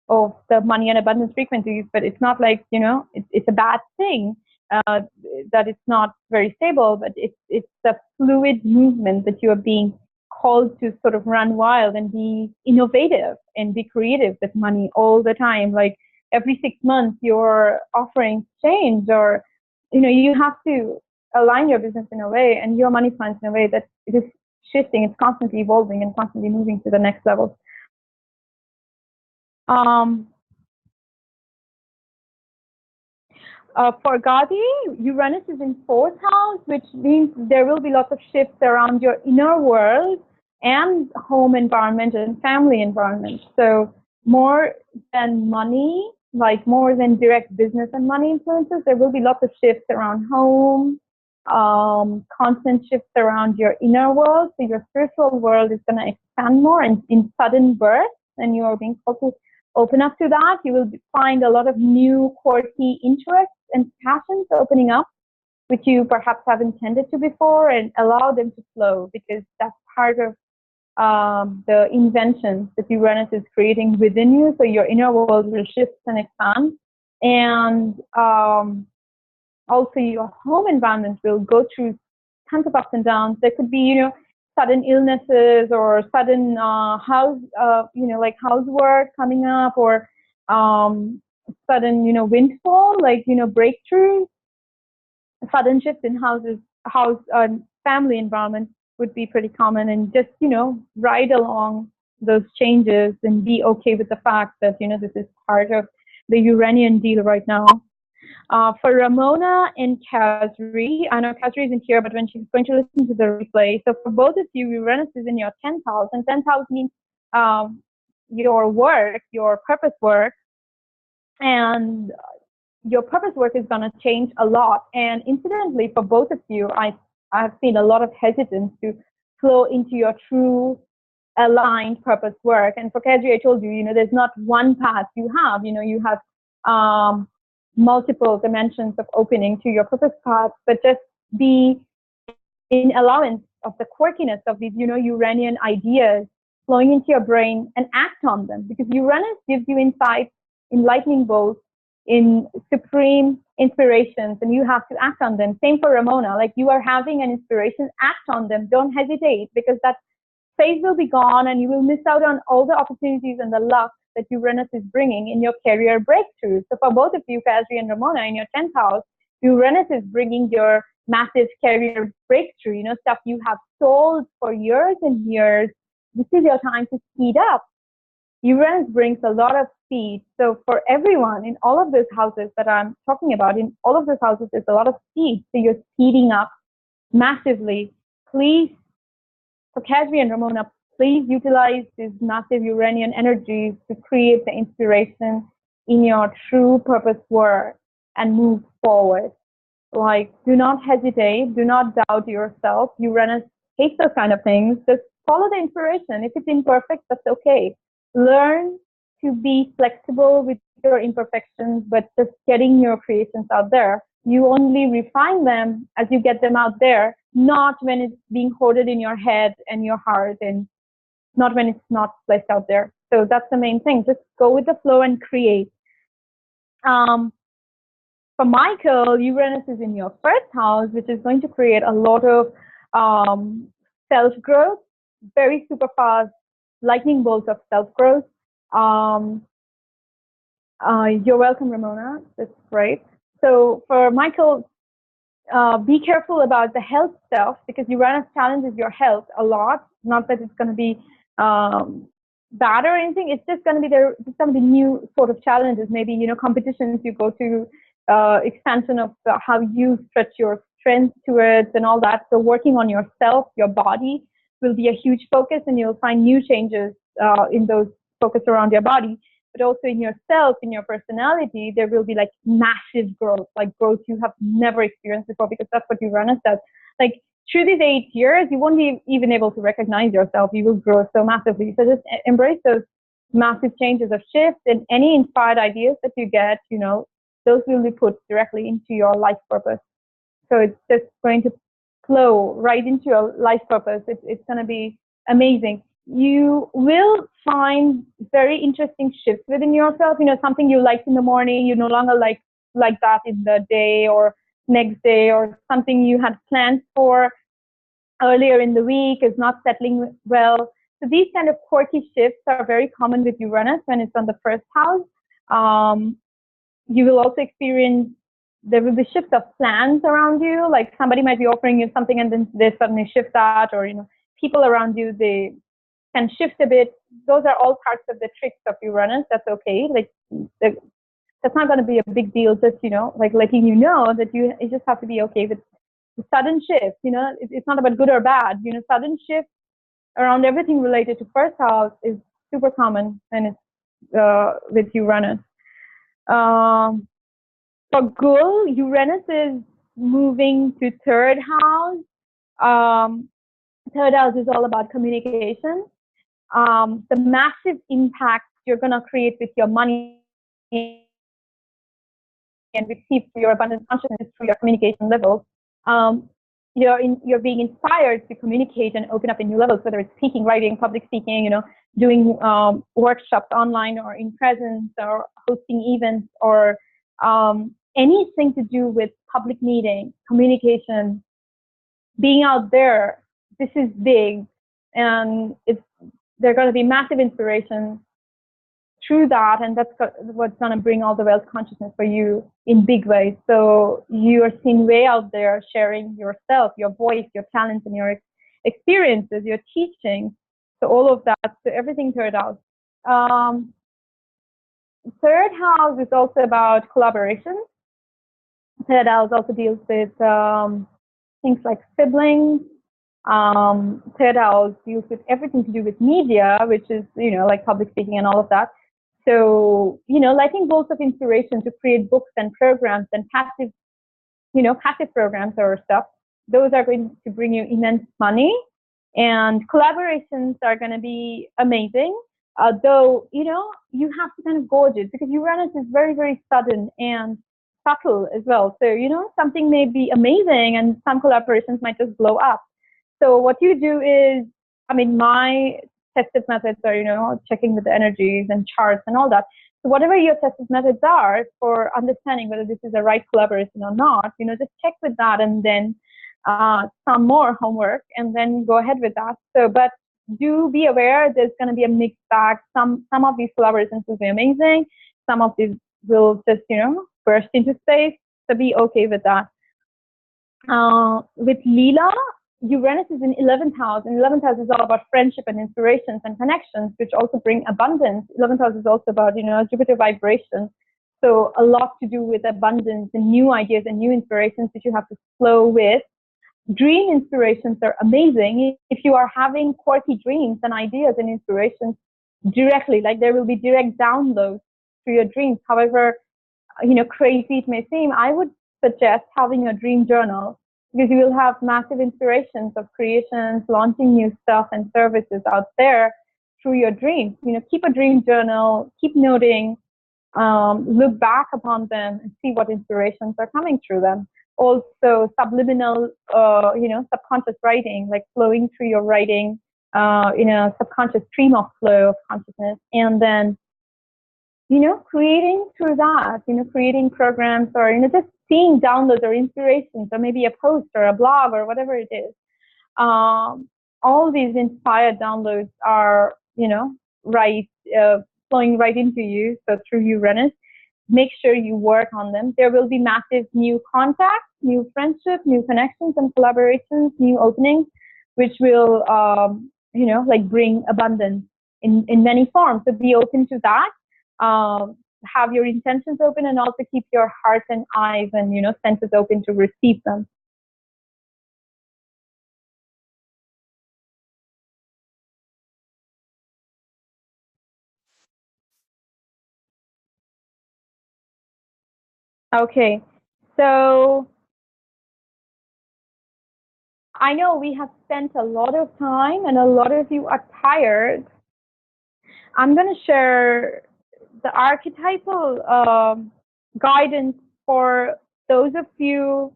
of the money and abundance frequencies. But it's not like, it's a bad thing that it's not very stable, but it's a fluid movement that you are being called to sort of run wild and be innovative and be creative with money all the time. Like every 6 months, your offerings change, or, you have to align your business in a way and your money plans in a way that it is shifting, it's constantly evolving and constantly moving to the next level. For Gadi, Uranus is in fourth house, which means there will be lots of shifts around your inner world and home environment and family environment. So more than money, like more than direct business and money influences, there will be lots of shifts around home, constant shifts around your inner world. So your spiritual world is going to expand more and in sudden birth, and you are being called to open up to that. You will find a lot of new quirky interests and passions opening up, which you perhaps haven't tended to before, and allow them to flow, because that's part of the inventions that Uranus is creating within you. So your inner world will shift and expand. And also your home environment will go through tons of ups and downs. There could be, sudden illnesses or sudden like housework coming up, or sudden, windfall, like, breakthroughs, sudden shifts in house family environment would be pretty common, and just, ride along those changes and be okay with the fact that, this is part of the Uranian deal right now. For Ramona and Kazri, I know Kazri isn't here, but when she's going to listen to the replay, so for both of you, Uranus is in your 10th house, and 10th house means your work, your purpose work, and your purpose work is going to change a lot. And incidentally, for both of you, I've seen a lot of hesitance to flow into your true aligned purpose work. And for Kazri, I told you, there's not one path you have. You have multiple dimensions of opening to your purpose path, but just be in allowance of the quirkiness of these, Uranian ideas flowing into your brain, and act on them, because Uranus gives you insights, enlightening bolts, in supreme inspirations, and you have to act on them. Same for Ramona, like you are having an inspiration, act on them. Don't hesitate, because that phase will be gone and you will miss out on all the opportunities and the luck that Uranus is bringing in your career breakthrough. So for both of you, Kazri and Ramona, in your 10th house, Uranus is bringing your massive career breakthrough, stuff you have sold for years and years. This is your time to speed up. Uranus brings a lot of speed. So for everyone in all of those houses that I'm talking about, in all of those houses, there's a lot of speed. So you're speeding up massively. Please, for Kazri and Ramona, please utilize these massive Uranian energies to create the inspiration in your true purpose work and move forward. Like, do not hesitate. Do not doubt yourself. Uranus hates those kind of things. Just follow the inspiration. If it's imperfect, that's okay. Learn to be flexible with your imperfections, but just getting your creations out there. You only refine them as you get them out there, not when it's being hoarded in your head and your heart, and not when it's not placed out there. So that's the main thing. Just go with the flow and create. For Michael, Uranus is in your first house, which is going to create a lot of self-growth, very super fast lightning bolts of self-growth. You're welcome, Ramona. That's great. So for Michael, be careful about the health stuff, because Uranus challenges your health a lot. Not that it's going to be bad or anything. It's just going to be there. Just going to be new sort of challenges. Maybe competitions you go to, expansion of how you stretch your strength to it and all that. So working on yourself, your body, will be a huge focus, and you'll find new changes in those focus around your body. But also in yourself, in your personality, there will be like massive growth, like growth you have never experienced before, because that's what Uranus does. Like through these 8 years, you won't be even able to recognize yourself. You will grow so massively. So just embrace those massive changes of shift, and any inspired ideas that you get, those will be put directly into your life purpose. So it's just going to flow right into your life purpose. It's going to be amazing. You will find very interesting shifts within yourself. Something you liked in the morning, you no longer like that in the day or next day, or something you had planned for earlier in the week is not settling well. So these kind of quirky shifts are very common with Uranus when it's on the first house. You will also experience, there will be shifts of plans around you. Like somebody might be offering you something and then they suddenly shift that, or, people around you, they can shift a bit. Those are all parts of the tricks of Uranus. That's okay. Like that's not going to be a big deal. Just, like letting you know that you just have to be okay with the sudden shift. It's not about good or bad. Sudden shift around everything related to first house is super common, and it's with Uranus. For Gul, Uranus is moving to third house. Third house is all about communication. The massive impact you're going to create with your money and receive through your abundant consciousness through your communication levels. You're being inspired to communicate and open up in new levels, whether it's speaking, writing, public speaking, doing workshops online or in presence, or hosting events, or anything to do with public meeting, communication, being out there. This is big, and there are going to be massive inspirations through that, and that's what's going to bring all the wealth consciousness for you in big ways. So you are seen way out there sharing yourself, your voice, your talents, and your experiences, your teaching. So all of that, so everything third house. Third house is also about collaboration. Third house also deals with things like siblings. Third house deals with everything to do with media, which is, like public speaking and all of that. So, lighting bolts of inspiration to create books and programs and passive programs or stuff. Those are going to bring you immense money, and collaborations are going to be amazing. Though, you have to kind of gauge it, because Uranus is very, very sudden and subtle as well. So, something may be amazing and some collaborations might just blow up. So what you do is, my tested methods are, checking with the energies and charts and all that. So whatever your tested methods are for understanding whether this is a right collaboration or not, just check with that, and then some more homework, and then go ahead with that. So, but do be aware there's going to be a mixed bag. Some of these collaborations will be amazing. Some of these will just, burst into space. So be okay with that. With Leela, Uranus is in 11th house, and 11th house is all about friendship and inspirations and connections, which also bring abundance. 11th house is also about, Jupiter vibration. So a lot to do with abundance and new ideas and new inspirations that you have to flow with. Dream inspirations are amazing. If you are having quirky dreams and ideas and inspirations directly, like there will be direct downloads through your dreams. However, crazy it may seem, I would suggest having a dream journal, because you will have massive inspirations of creations, launching new stuff and services out there through your dreams. Keep a dream journal, keep noting, look back upon them and see what inspirations are coming through them. Also, subliminal, subconscious writing, like flowing through your writing in a subconscious stream of flow of consciousness, and then creating through that, creating programs, or, just seeing downloads or inspirations, or maybe a post or a blog or whatever it is. All these inspired downloads are, flowing right into you. So through Uranus, make sure you work on them. There will be massive new contacts, new friendships, new connections and collaborations, new openings, which will, bring abundance in many forms. So be open to that. Have your intentions open, and also keep your heart and eyes and senses open to receive them. Okay, so I know we have spent a lot of time and a lot of you are tired. I'm going to share the archetypal guidance for those of you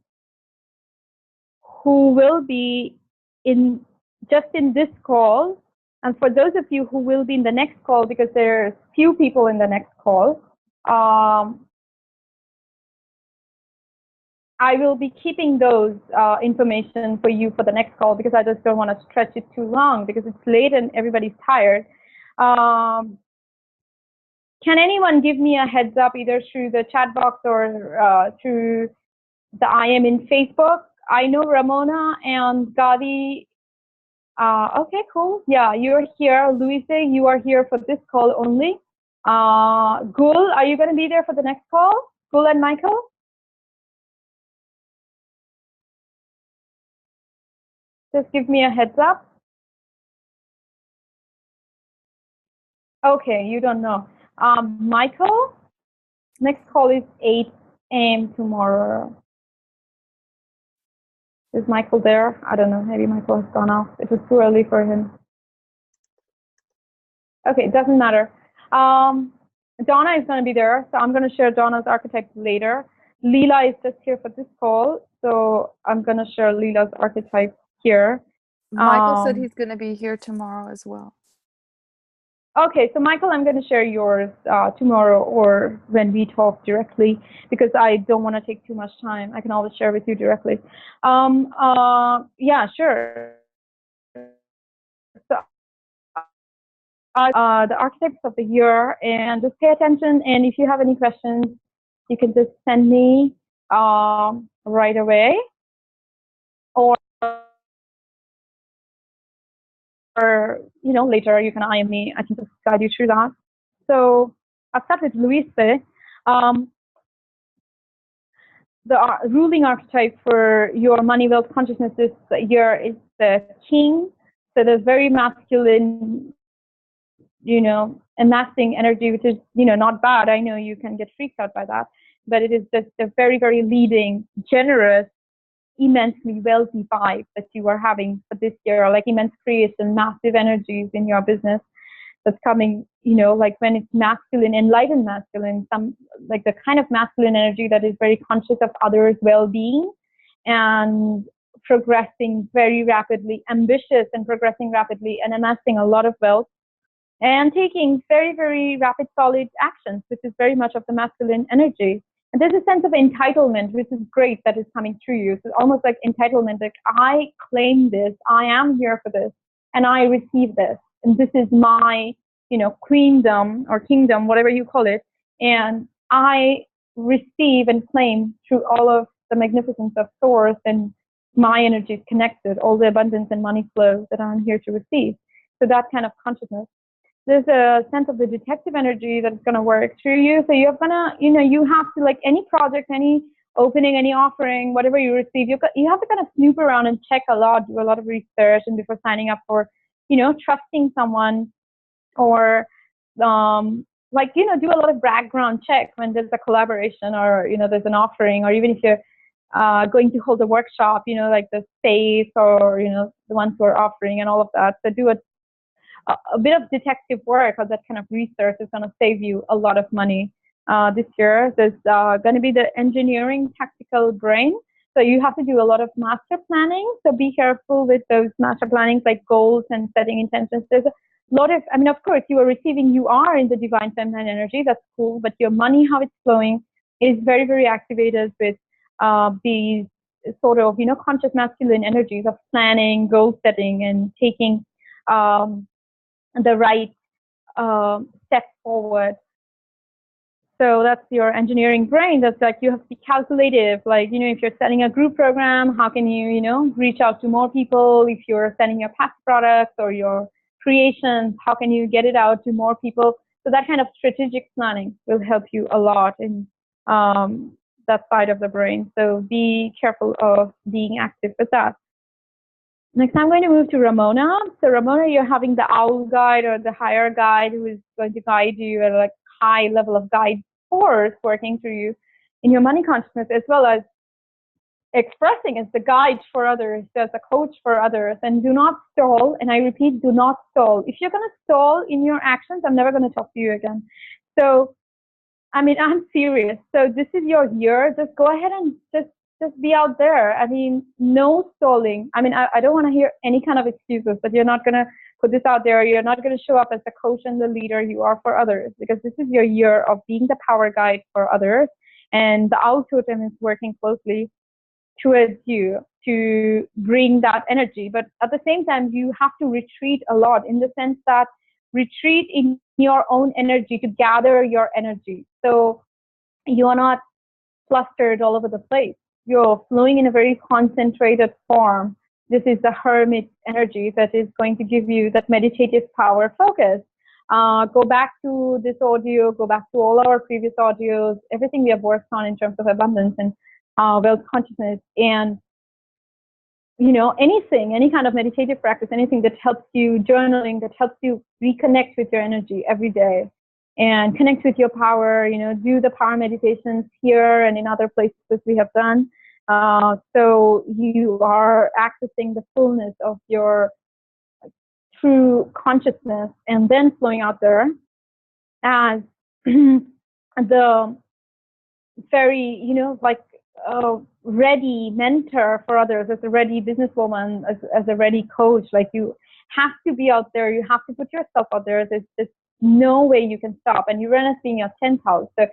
who will be in this call, and for those of you who will be in the next call, because there's few people in the next call. I will be keeping those information for you for the next call, because I just don't want to stretch it too long, because it's late and everybody's tired. Can anyone give me a heads up, either through the chat box or through the IM in Facebook? I know Ramona and Gadi. Okay, cool. Yeah, you're here. Louise, you are here for this call only. Gul, are you going to be there for the next call? Gul and Michael? Just give me a heads up. Okay, you don't know. Michael, next call is 8 a.m. tomorrow. Is Michael there? I don't know. Maybe Michael has gone off. It was too early for him. Okay, it doesn't matter. Donna is going to be there, so I'm going to share Donna's archetype later. Leela is just here for this call, so I'm going to share Leela's archetype here. Michael said he's going to be here tomorrow as well. Okay, so Michael, I'm going to share yours tomorrow or when we talk directly, because I don't want to take too much time. I can always share with you directly. Yeah, sure. So the archetypes of the year, and just pay attention. And if you have any questions, you can just send me right away, or later you can IM me. I can just guide you through that. So I'll start with Louise. The ruling archetype for your money wealth consciousness this year is the king. So there's very masculine, amassing energy, which is, not bad. I know you can get freaked out by that, but it is just a very, very leading, generous, immensely wealthy vibe that you are having for this year, like immense creation, massive energies in your business that's coming, like when it's masculine, enlightened masculine, like the kind of masculine energy that is very conscious of others' well-being and progressing very rapidly, ambitious and progressing rapidly and amassing a lot of wealth and taking very, very rapid, solid actions, which is very much of the masculine energy. And there's a sense of entitlement, which is great, that is coming through you. So almost like entitlement, like I claim this, I am here for this, and I receive this. And this is my, queendom or kingdom, whatever you call it. And I receive and claim through all of the magnificence of source, and my energy is connected, all the abundance and money flow that I'm here to receive. So that kind of consciousness. There's a sense of the detective energy that's going to work through you. So you're going to, you have to, like any project, any opening, any offering, whatever you receive, you have to kind of snoop around and check a lot, do a lot of research, and before signing up for, trusting someone, or do a lot of background check when there's a collaboration, or, there's an offering, or even if you're going to hold a workshop, like the space, or, the ones who are offering and all of that. So do a bit of detective work, or that kind of research is going to save you a lot of money this year. There's going to be the engineering tactical brain. So you have to do a lot of master planning. So be careful with those master plannings, like goals and setting intentions. There's a lot of, of course, you are in the divine feminine energy. That's cool. But your money, how it's flowing, is very, very activated with these sort of, conscious masculine energies of planning, goal setting, and taking the right step forward. So that's your engineering brain. That's like, you have to be calculative. Like, if you're setting a group program, how can you, reach out to more people? If you're selling your past products or your creations, how can you get it out to more people? So that kind of strategic planning will help you a lot in that side of the brain. So be careful of being active with that. Next, I'm going to move to Ramona. So Ramona, you're having the owl guide, or the higher guide, who is going to guide you at a high level of guide force working through you in your money consciousness, as well as expressing as the guide for others, as a coach for others. And do not stall. And I repeat, do not stall. If you're going to stall in your actions, I'm never going to talk to you again. So, I'm serious. So this is your year. Just go ahead and just be out there. No stalling. I don't want to hear any kind of excuses, but you're not going to put this out there. You're not going to show up as the coach and the leader you are for others, because this is your year of being the power guide for others. And the owl totem is working closely towards you to bring that energy. But at the same time, you have to retreat a lot, in the sense that retreat in your own energy to gather your energy. So you are not flustered all over the place. You're flowing in a very concentrated form. This is the hermit energy that is going to give you that meditative power focus. Go back to this audio, go back to all our previous audios, everything we have worked on in terms of abundance and wealth consciousness, and anything, any kind of meditative practice, anything that helps you, journaling, that helps you reconnect with your energy every day and connect with your power, do the power meditations here and in other places we have done. So you are accessing the fullness of your true consciousness, and then flowing out there as the very, ready mentor for others, as a ready businesswoman, as a ready coach. Like, you have to be out there. You have to put yourself out there. There's no way you can stop. And Uranus being your 10th house, so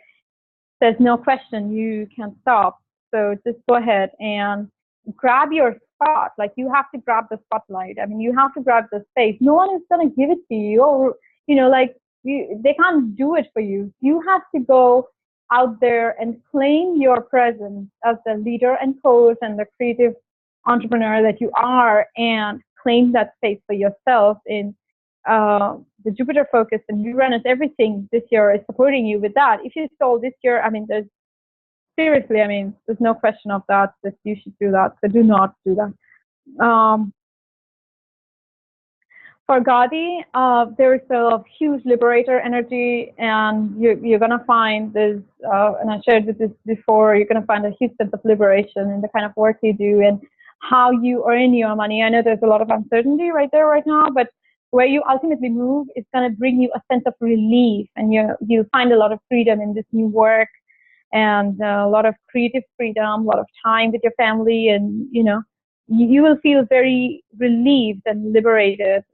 there's no question you can stop. So just go ahead and grab your spot. Like, you have to grab the spotlight. You have to grab the space. No one is going to give it to you. Or like they can't do it for you. You have to go out there and claim your presence as the leader and coach and the creative entrepreneur that you are, and claim that space for yourself in the Jupiter focus and Uranus, everything this year is supporting you with that. If you stole this year, I mean, there's no question of that you should do that. So do not do that. For Gadi, there is a huge liberator energy, and you're going to find this, and I shared this before, you're going to find a huge sense of liberation in the kind of work you do and how you earn your money. I know there's a lot of uncertainty right there right now, but where you ultimately move is going to bring you a sense of relief, and you'll find a lot of freedom in this new work, and a lot of creative freedom, a lot of time with your family, and you will feel very relieved and liberated.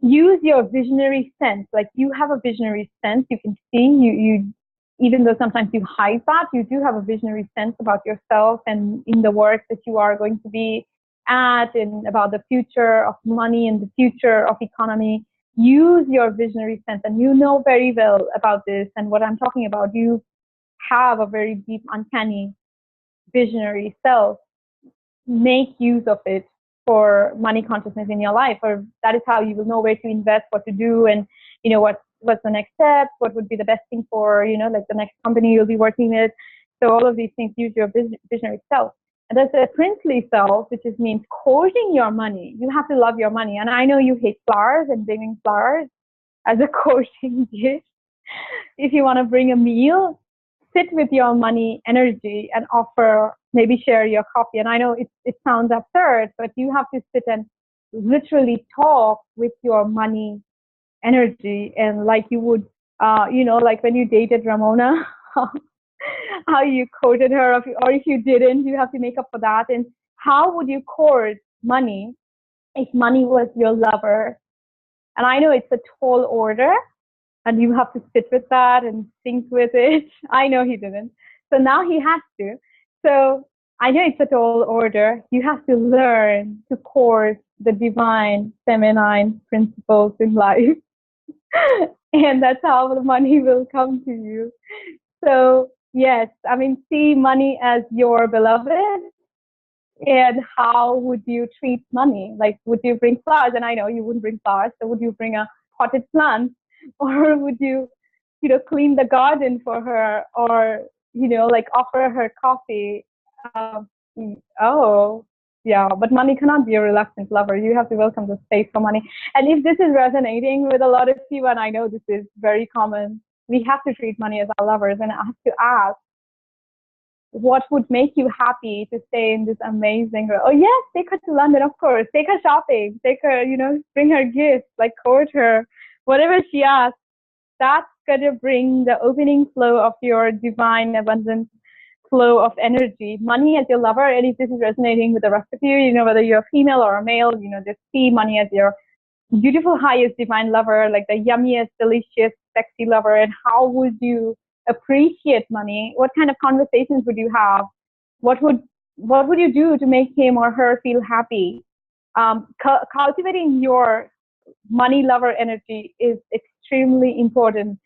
Use your visionary sense. Like, you have a visionary sense. You can see, you even though sometimes you hide that, you do have a visionary sense about yourself and in the work that you are going to be at, and about the future of money and the future of economy. Use your visionary sense, and you know very well about this and what I'm talking about. You have a very deep, uncanny, visionary self. Make use of it for money consciousness in your life, or that is how you will know where to invest, what to do, and what's the next step, what would be the best thing for like the next company you'll be working with. So all of these things, use your visionary self. And there's a princely self, which means courting your money. You have to love your money. And I know you hate flowers and bringing flowers as a courting gift. If you want to bring a meal, sit with your money energy and offer, maybe share your coffee. And I know it sounds absurd, but you have to sit and literally talk with your money energy, and like you would, like when you dated Ramona, how you courted her, or if you didn't, you have to make up for that. And how would you court money if money was your lover? And I know it's a tall order, and you have to sit with that and think with it. I know he didn't. So now he has to. So I know it's a tall order. You have to learn to court the divine feminine principles in life. And that's how the money will come to you. So yes, I mean, see money as your beloved. And how would you treat money? Like, would you bring flowers? And I know you wouldn't bring flowers. So would you bring a potted plant? Or would you, clean the garden for her, or, like offer her coffee? Oh, yeah, but money cannot be a reluctant lover. You have to welcome the space for money. And if this is resonating with a lot of people, and I know this is very common, we have to treat money as our lovers. And I have to ask, what would make you happy to stay in this amazing girl? Oh yes, take her to London, of course. Take her shopping. Take her, bring her gifts, like court her. Whatever she asks, that's gonna bring the opening flow of your divine abundance flow of energy. Money as your lover, and if this is resonating with the rest of you, whether you're a female or a male, just see money as your beautiful, highest divine lover, like the yummiest, delicious, sexy lover. And how would you appreciate money? What kind of conversations would you have? What would you do to make him or her feel happy? Cultivating your money lover energy is extremely important.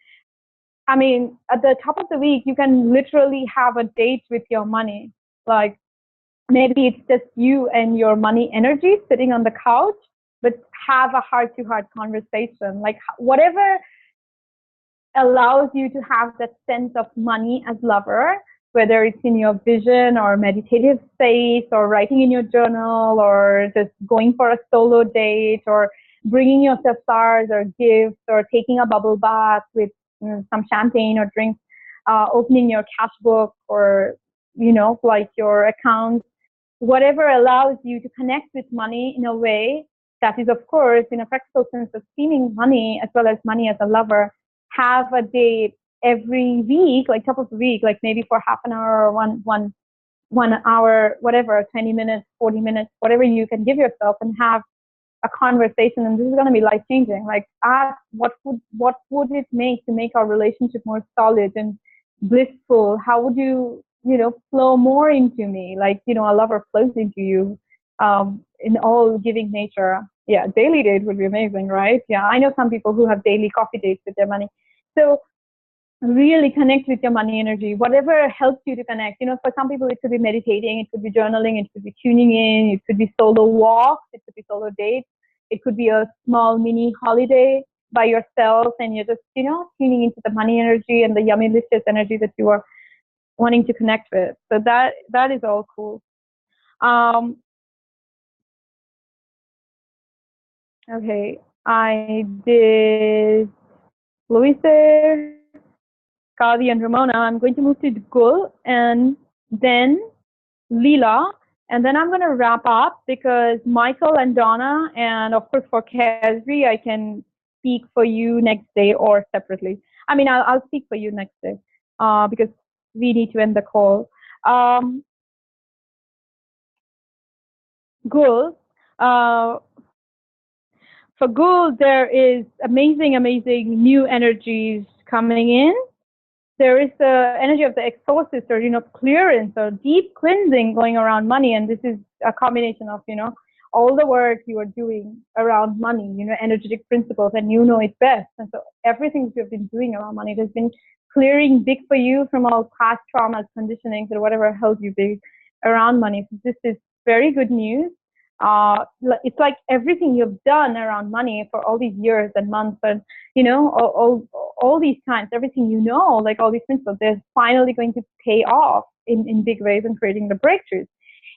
I mean, at the top of the week, you can literally have a date with your money. Like, maybe it's just you and your money energy sitting on the couch, but have a heart-to-heart conversation. Like, whatever allows you to have that sense of money as lover, whether it's in your vision or meditative space, or writing in your journal, or just going for a solo date, or bringing yourself flowers or gifts, or taking a bubble bath with some champagne or drinks, opening your cash book, or like your accounts, whatever allows you to connect with money in a way that is, of course, in a practical sense, esteeming money as well as money as a lover. Have a date every week, like top of the week, like maybe for half an hour or one hour, whatever, 20 minutes, 40 minutes, whatever you can give yourself, and have a conversation. And this is going to be life changing. Like, ask what would it make to make our relationship more solid and blissful? How would you flow more into me? Like, a lover flows into you. in all giving nature. Yeah, daily date would be amazing, right? Yeah, I know some people who have daily coffee dates with their money. So really connect with your money energy, whatever helps you to connect. For some people, it could be meditating, it could be journaling, it could be tuning in, it could be solo walks, it could be solo dates, it could be a small mini holiday by yourself, and you're just, tuning into the money energy and the yummy delicious energy that you are wanting to connect with. So that is all cool. Okay, I did Luis there, Kadi and Ramona. I'm going to move to Gul and then Leela, and then I'm going to wrap up because Michael and Donna, and of course for Kesri, I can speak for you next day or separately. I mean, I'll speak for you next day because we need to end the call. Gul, for Gul, there is amazing new energies coming in. There is the energy of the exorcist, or clearance or deep cleansing going around money, and this is a combination of all the work you are doing around money, energetic principles, and it best. And so everything you've been doing around money has been clearing big for you from all past traumas, conditionings, or whatever held you big around money. So this is very good news. It's like everything you've done around money for all these years and months, and all these times, everything like all these principles, they're finally going to pay off in big ways and creating the breakthroughs.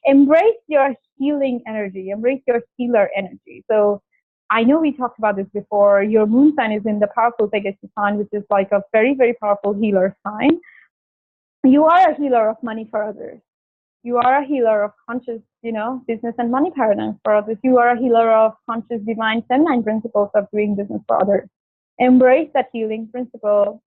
Embrace your healing energy, embrace your healer energy. So I know we talked about this before. Your moon sign is in the powerful Pegasus sign, which is like a very, very powerful healer sign. You are a healer of money for others. You are a healer of conscious, business and money paradigms for others. You are a healer of conscious divine feminine principles of doing business for others. Embrace that healing principle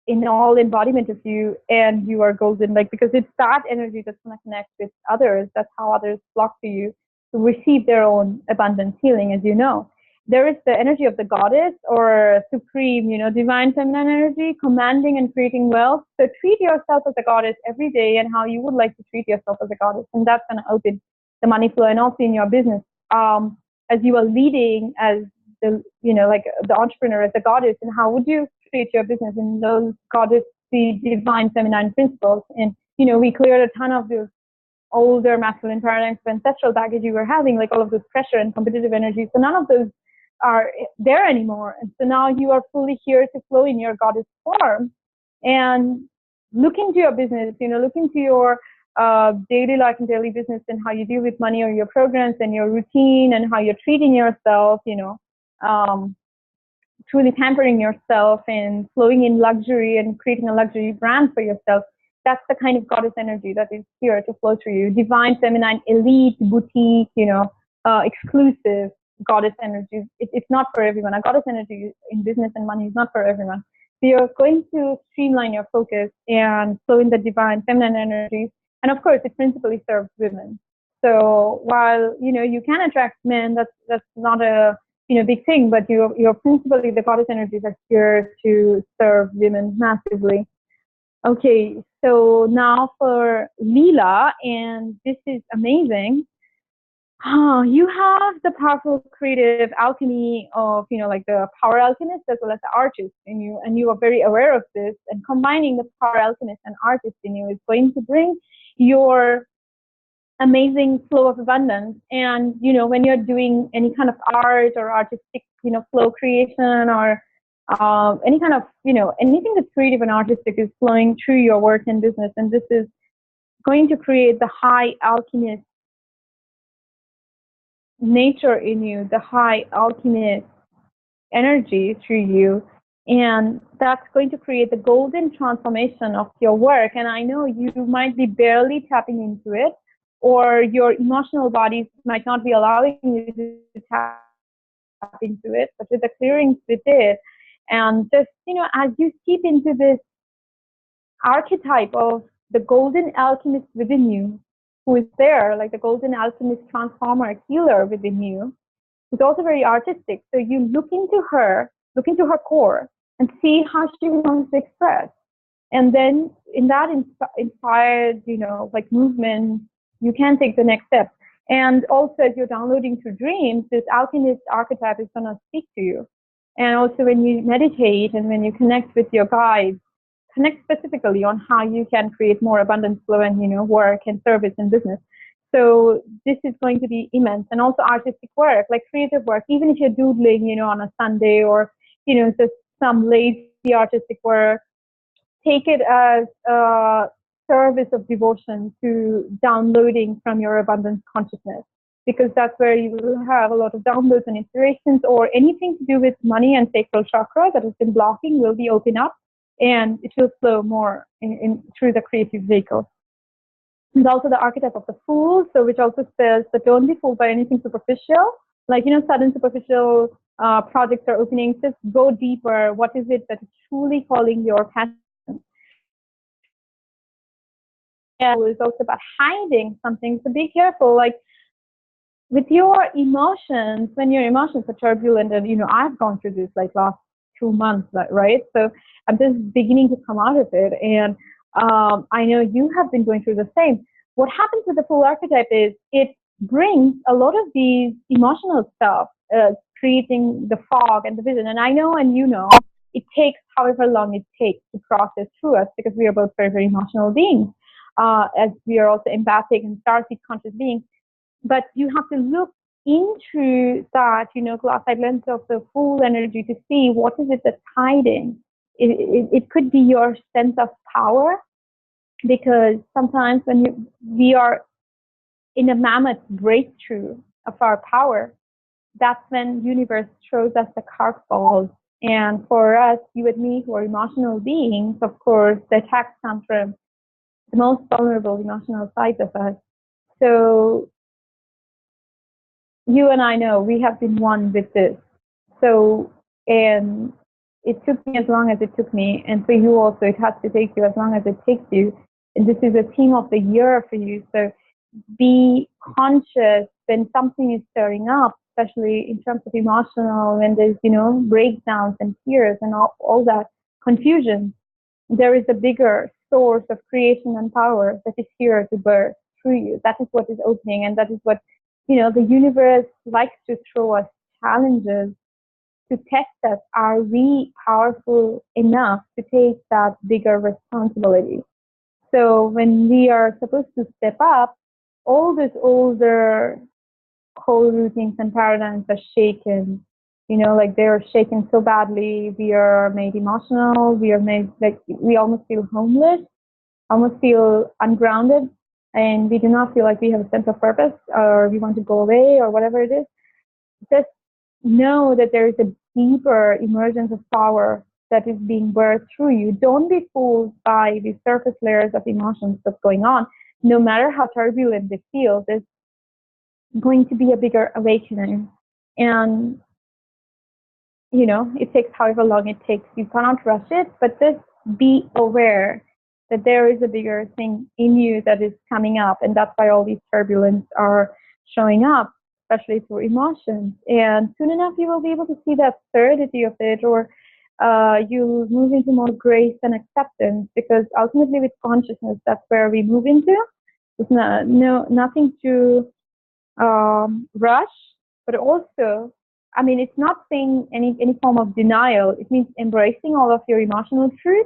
in all embodiment of you, and you are golden, because it's that energy that's going to connect with others. That's how others flock to you to receive their own abundance healing. As you know, there is the energy of the goddess or supreme, divine feminine energy, commanding and creating wealth. So treat yourself as a goddess every day, and how you would like to treat yourself as a goddess, and that's going to open the money flow. And also in your business, as you are leading as the the entrepreneur, as a goddess, and how would you treat your business in those goddess, the divine feminine principles? And we cleared a ton of those older masculine paradigms of ancestral baggage you were having, like all of this pressure and competitive energy. So none of those are there anymore. And so now you are fully here to flow in your goddess form and look into your business, look into your daily life and daily business, and how you deal with money, or your programs and your routine, and how you're treating yourself, truly pampering yourself and flowing in luxury and creating a luxury brand for yourself. That's the kind of goddess energy that is here to flow through you. Divine, feminine, elite, boutique, exclusive goddess energy. It's not for everyone. A goddess energy in business and money is not for everyone. So you're going to streamline your focus and flow in the divine, feminine energies. And of course, it principally serves women. So while, you can attract men, that's not a, big thing, but you're principally, the goddess energies are here to serve women massively. Okay, so now for Leela, and this is amazing. You have the powerful creative alchemy of, like the power alchemist as well as the artist in you, and you are very aware of this, and combining the power alchemist and artist in you is going to bring your amazing flow of abundance. And when you're doing any kind of art or artistic flow creation, or any kind of anything that's creative and artistic is flowing through your work and business, and this is going to create the high alchemist nature in you, the high alchemist energy through you, and that's going to create the golden transformation of your work. And I know you might be barely tapping into it, or your emotional bodies might not be allowing you to tap into it, but with the clearings with it, and just as you steep into this archetype of the golden alchemist within you, who is there, like the golden alchemist transformer healer within you, who's also very artistic. So you look into her core, and see how she wants to express. And then in that inspired, like movement, you can take the next step. And also, as you're downloading through dreams, this alchemist archetype is going to speak to you. And also, when you meditate and when you connect with your guides, connect specifically on how you can create more abundance flow and, work and service and business. So this is going to be immense. And also artistic work, like creative work, even if you're doodling, on a Sunday, or, just some lazy artistic work, take it as a service of devotion to downloading from your abundance consciousness, because that's where you will have a lot of downloads and inspirations, or anything to do with money and sacral chakra that has been blocking will be open up, and it will flow more through the creative vehicle. There's also the archetype of the fool, so which also says that don't be fooled by anything superficial, like sudden superficial projects or openings. Just go deeper. What is it that is truly calling your passion? Is also about hiding something, so be careful. Like with your emotions, when your emotions are turbulent, and I've gone through this like last 2 months, right? So I'm just beginning to come out of it, and I know you have been going through the same. What happens with the Fool archetype is it brings a lot of these emotional stuff, creating the fog and the vision. And I know, and it takes however long it takes to process through us, because we are both very, very emotional beings, as we are also empathic and starseed conscious beings. But you have to look into that, glass-eyed lens of the Fool energy to see what is it that's hiding. It could be your sense of power, because sometimes when we are in a mammoth breakthrough of our power, that's when universe throws us the curveballs. And for us, you and me, who are emotional beings, of course, the attacks come from the most vulnerable emotional sides of us. So you and I know we have been one with this. So, and it took me as long as it took me, and for you also, it has to take you as long as it takes you. And this is a theme of the year for you. So be conscious when something is stirring up, especially in terms of emotional, when there's, breakdowns and tears and all that confusion. There is a bigger source of creation and power that is here to birth through you. That is what is opening, and that is what, the universe likes to throw us challenges to test us. Are we powerful enough to take that bigger responsibility? So when we are supposed to step up, all these older core routines and paradigms are shaken. Like they're shaken so badly. We are made emotional. We are made like we almost feel homeless, almost feel ungrounded, and we do not feel like we have a sense of purpose, or we want to go away, or whatever it is. Just know that there is a deeper emergence of power that is being birthed through you. Don't be fooled by the surface layers of emotions that's going on. No matter how turbulent they feel, there's going to be a bigger awakening. And, it takes however long it takes. You cannot rush it, but just be aware that there is a bigger thing in you that is coming up. And that's why all these turbulence are showing up, especially through emotions. And soon enough, you will be able to see the absurdity of it, or you'll move into more grace and acceptance, because ultimately with consciousness, that's where we move into. It's nothing to rush, but also, it's not saying any form of denial. It means embracing all of your emotional truth,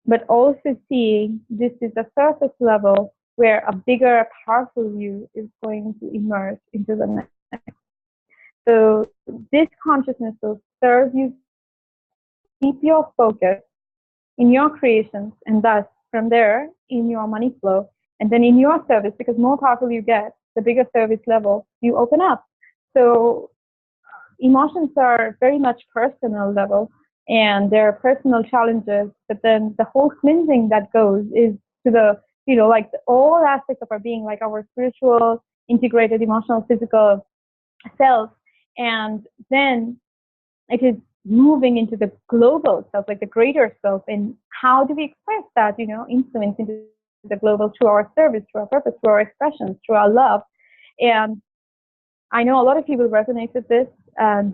but also seeing this is a surface level where a bigger, powerful you is going to emerge into the next. So this consciousness will serve you, keep your focus in your creations, and thus from there in your money flow, and then in your service, because more powerful you get, the bigger service level you open up. So emotions are very much personal level, and there are personal challenges, but then the whole cleansing that goes is to the, like all aspects of our being, like our spiritual, integrated, emotional, physical self. And then it is moving into the global self, like the greater self. And how do we express that, influence into the global through our service, through our purpose, through our expressions, through our love. And I know a lot of people resonate with this, and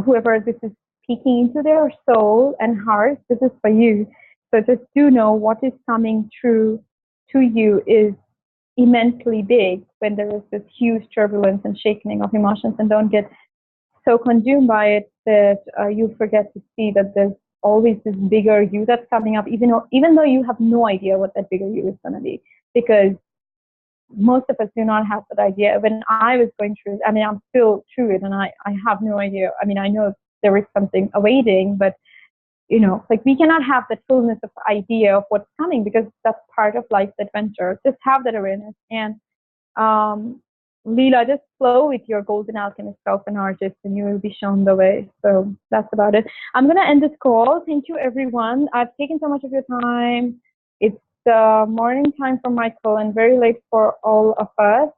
whoever this is speaking into their soul and heart, this is for you. So just do know what is coming through to you is immensely big when there is this huge turbulence and shaking of emotions, and don't get so consumed by it that you forget to see that there's always this bigger you that's coming up, even though you have no idea what that bigger you is going to be, because most of us do not have that idea. When I was going through it, I mean, I'm still through it, and I have no idea. I mean, I know there is something awaiting, but like we cannot have the fullness of idea of what's coming, because that's part of life's adventure. Just have that awareness. And Leela, just flow with your golden alchemist self and artist, and you will be shown the way. So that's about it. I'm going to end this call. Thank you, everyone. I've taken so much of your time. It's morning time for Michael and very late for all of us.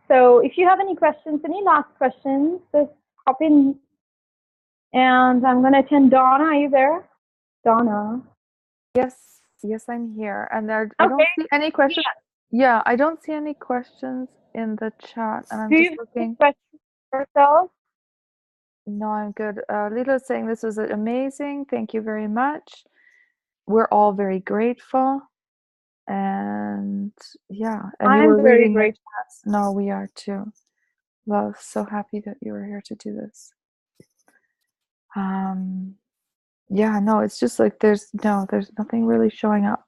So if you have any questions, any last questions, just hop in. And I'm going to attend Donna. Are you there? Donna? Yes, I'm here. And I don't see any questions. Yeah, I don't see any questions in the chat. And I'm just looking. Do you have questions for yourself? No, I'm good. Lita's saying this was amazing. Thank you very much. We're all very grateful. And yeah, and you were very reading grateful. No, we are too. Love, so happy that you were here to do this. Yeah, no, it's just like there's nothing really showing up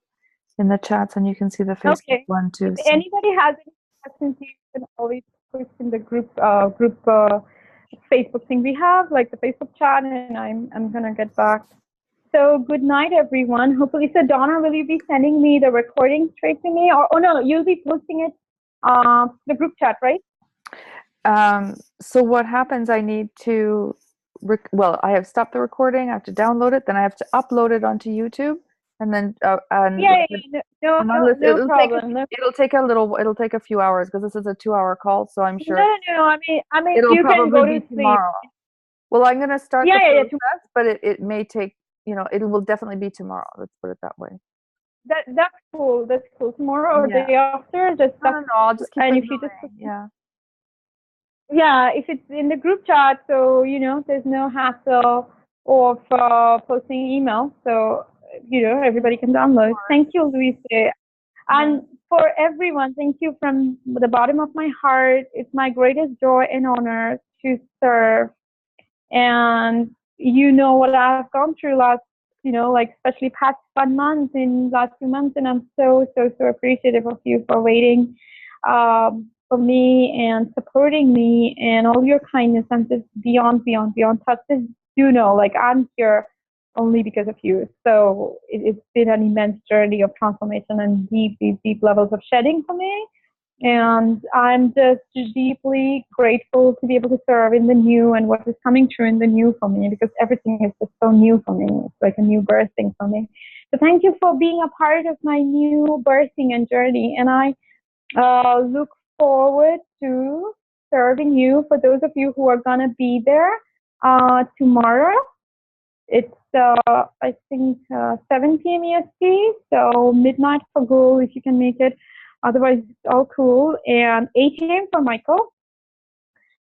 in the chats, and you can see the Facebook one too. If anybody has any questions, you can always post in the group Facebook thing we have, like the Facebook chat, and I'm gonna get back. So good night, everyone. Hopefully, so Donna, will you be sending me the recording straight to me, or no, you'll be posting it the group chat, right? So what happens? I need to. I have stopped the recording. I have to download it. Then I have to upload it onto YouTube, and then no problem. It'll take a few hours, because this is a 2-hour call. So I'm sure. No. I mean, it'll you probably can go be to tomorrow. sleep. Well, I'm gonna start the process, but it may take. It will definitely be tomorrow. Let's put it that way. That's cool. That's cool. Tomorrow or the day after, just no. I'll just keep. And if you just Yeah, if it's in the group chat, so there's no hassle of posting email, so everybody can download. Thank you, Luis. And for everyone, thank you from the bottom of my heart. It's my greatest joy and honor to serve. And what I've gone through last, especially past 1 month, in last 2 months, and I'm so appreciative of you for waiting for me and supporting me and all your kindness. I'm just beyond touched. Just I'm here only because of you. So it's been an immense journey of transformation and deep levels of shedding for me. And I'm just deeply grateful to be able to serve in the new and what is coming through in the new for me, because everything is just so new for me. It's like a new birthing for me. So thank you for being a part of my new birthing and journey. And I look forward to serving you. For those of you who are going to be there tomorrow, it's I think 7 p.m. EST, so midnight for Gul if you can make it. Otherwise, it's all cool. And 8 a.m. for Michael.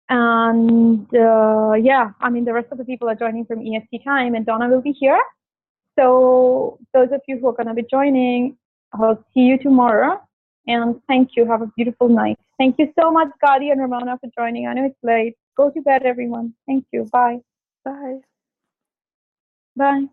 And the rest of the people are joining from EST time, and Donna will be here. So those of you who are going to be joining, I'll see you tomorrow. And thank you. Have a beautiful night. Thank you so much, Gadi and Ramona, for joining. I know it's late. Go to bed, everyone. Thank you. Bye. Bye. Bye.